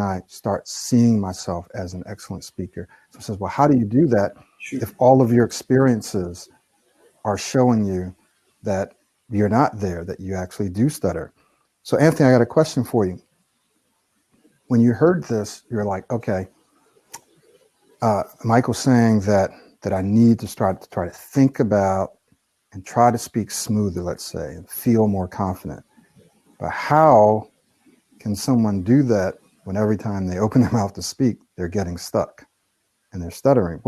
I start seeing myself as an excellent speaker? So it says, well, how do you do that Shoot. if all of your experiences are showing you that you're not there, that you actually do stutter? So Anthony, I got a question for you. When you heard this, you're like, okay, Michael's saying that I need to start to try to think about and try to speak smoother, let's say, and feel more confident. But how can someone do that when every time they open their mouth to speak, they're getting stuck and they're stuttering?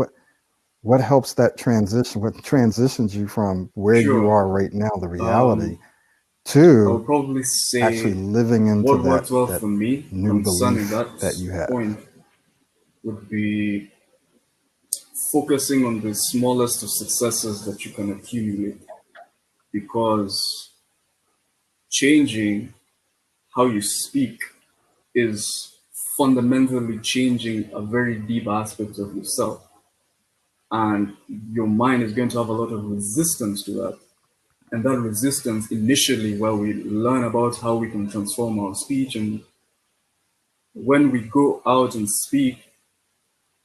What helps that transition? What transitions you from where you Sure. are right now, the reality, Um, I to would probably actually say living into what worked well that for me new concerning belief that that you have? point would be focusing on the smallest of successes that you can accumulate because changing how you speak is fundamentally changing a very deep aspect of yourself. And your mind is going to have a lot of resistance to that. And that resistance initially, where we learn about how we can transform our speech, and when we go out and speak,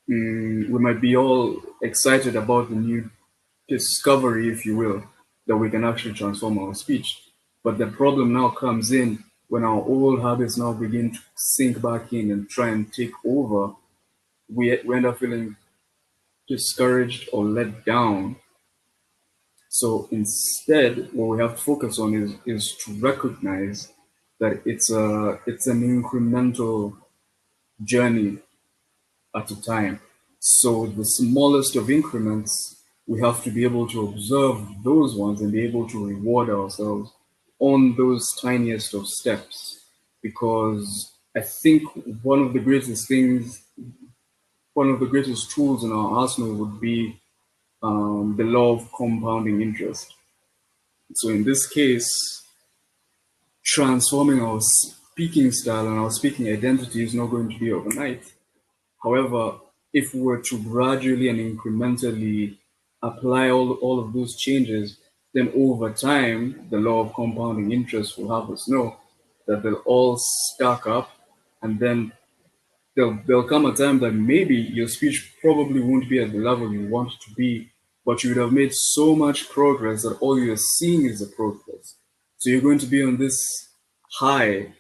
we might be all excited about the new discovery, if you will, that we can actually transform our speech. But the problem now comes in when our old habits now begin to sink back in and try and take over. We end up feeling discouraged or let down. So instead, what we have to focus on is to recognize that it's an incremental journey at a time. So the smallest of increments, we have to be able to observe those ones and be able to reward ourselves on those tiniest of steps. Because I think one of the greatest tools in our arsenal would be the law of compounding interest. So in this case, transforming our speaking style and our speaking identity is not going to be overnight. However, if we were to gradually and incrementally apply all of those changes, then over time, the law of compounding interest will have us know that they'll all stack up, and then there'll come a time that maybe your speech probably won't be at the level you want it to be, but you would have made so much progress that all you're seeing is the progress. So you're going to be on this high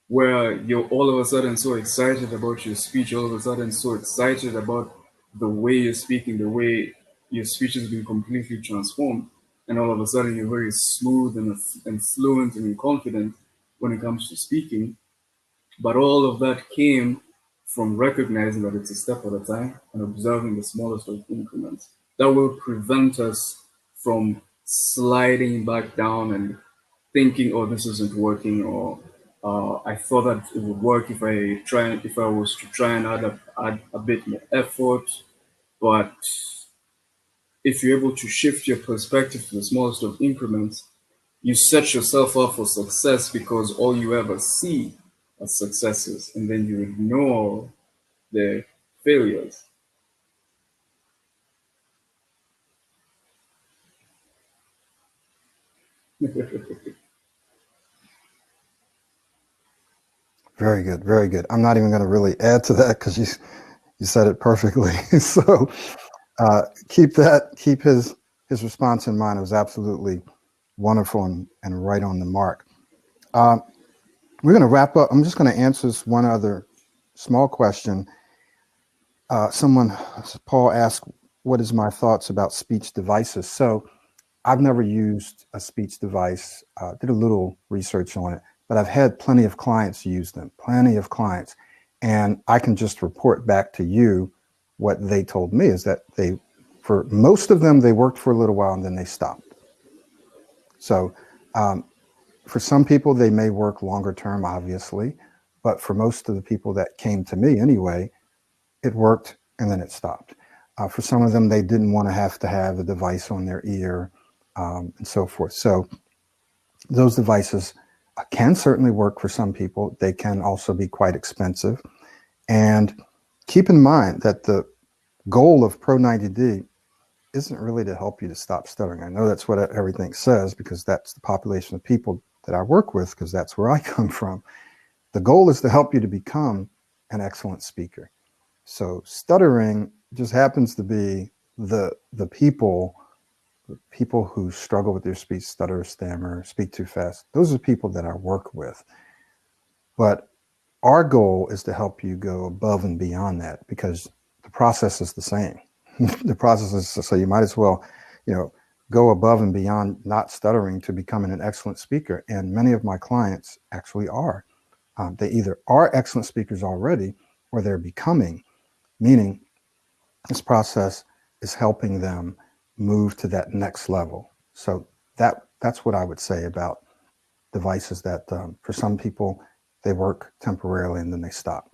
where you're all of a sudden so excited about your speech, all of a sudden so excited about the way you're speaking, the way your speech has been completely transformed, and all of a sudden you're very smooth and fluent and confident when it comes to speaking. But all of that came from recognizing that it's a step at a time and observing the smallest of increments. That will prevent us from sliding back down and thinking, "Oh, this isn't working," or "I thought that it would work if I was to try and add a bit more effort." But if you're able to shift your perspective to the smallest of increments, you set yourself up for success because all you ever see are successes, and then you ignore the failures. Very good, very good. I'm not even going to really add to that because you said it perfectly. So keep his response in mind. It was absolutely wonderful and right on the mark. We're going to wrap up. I'm just going to answer this one other small question. Paul asked, what is my thoughts about speech devices? So I've never used a speech device, did a little research on it, but I've had plenty of clients use them, plenty of clients. And I can just report back to you what they told me is that for most of them, they worked for a little while and then they stopped. So for some people, they may work longer term, obviously, but for most of the people that came to me anyway, it worked and then it stopped. For some of them, they didn't want to have a device on their ear and so forth. So those devices can certainly work for some people. They can also be quite expensive. And keep in mind that the goal of Pro 90D isn't really to help you to stop stuttering. I know that's what everything says because that's the population of people that I work with because that's where I come from. The goal is to help you to become an excellent speaker. So stuttering just happens to be the people who struggle with their speech, stutter, stammer, speak too fast. Those are people that I work with. But our goal is to help you go above and beyond that because the process is the same. The process is so you might as well, go above and beyond not stuttering to becoming an excellent speaker. And many of my clients actually are. They either are excellent speakers already or they're becoming, meaning this process is helping them move to that next level. So that's what I would say about devices that for some people they work temporarily and then they stop.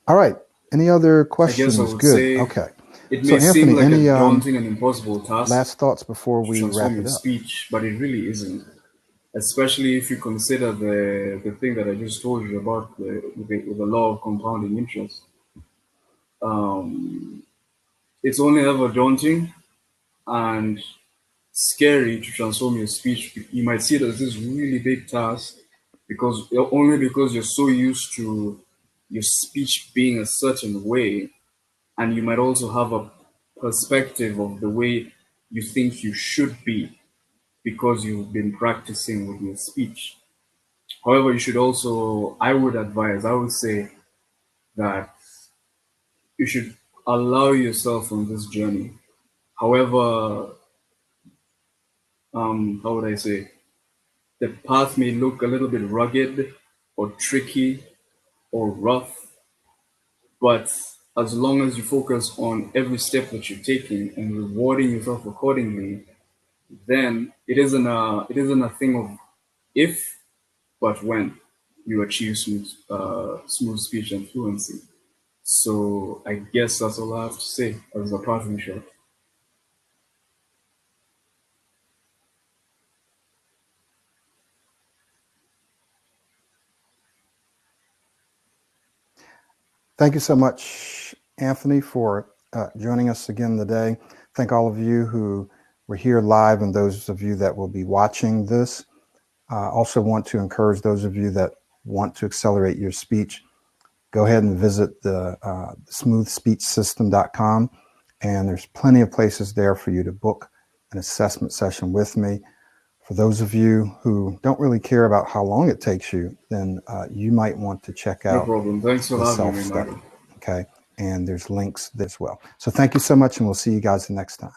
All right. Any other I guess I questions? would Good. say Okay. it So may seem Anthony, like a any daunting and impossible task last thoughts before to we transform wrap it your up? speech, but it really isn't. Especially if you consider the thing that I just told you about the law of compounding interest. Um, it's only ever daunting and scary to transform your speech. You might see it as this really big task because you're so used to your speech being a certain way, and you might also have a perspective of the way you think you should be because you've been practicing with your speech. However, you should also, I would say that you should allow yourself on this journey. However, how would I say, the path may look a little bit rugged or tricky or rough, but as long as you focus on every step that you're taking and rewarding yourself accordingly, then it isn't a thing of if, but when you achieve smooth speech and fluency. So I guess that's all I have to say as a parting shot. Thank you so much, Anthony, for joining us again today. Thank all of you who were here live and those of you that will be watching this. Also want to encourage those of you that want to accelerate your speech, go ahead and visit the smoothspeechsystem.com, and there's plenty of places there for you to book an assessment session with me. For those of you who don't really care about how long it takes you, then you might want to check No out problem. Thanks for the having me, self-study. Michael. Okay, and there's links there as well. So thank you so much, and we'll see you guys the next time.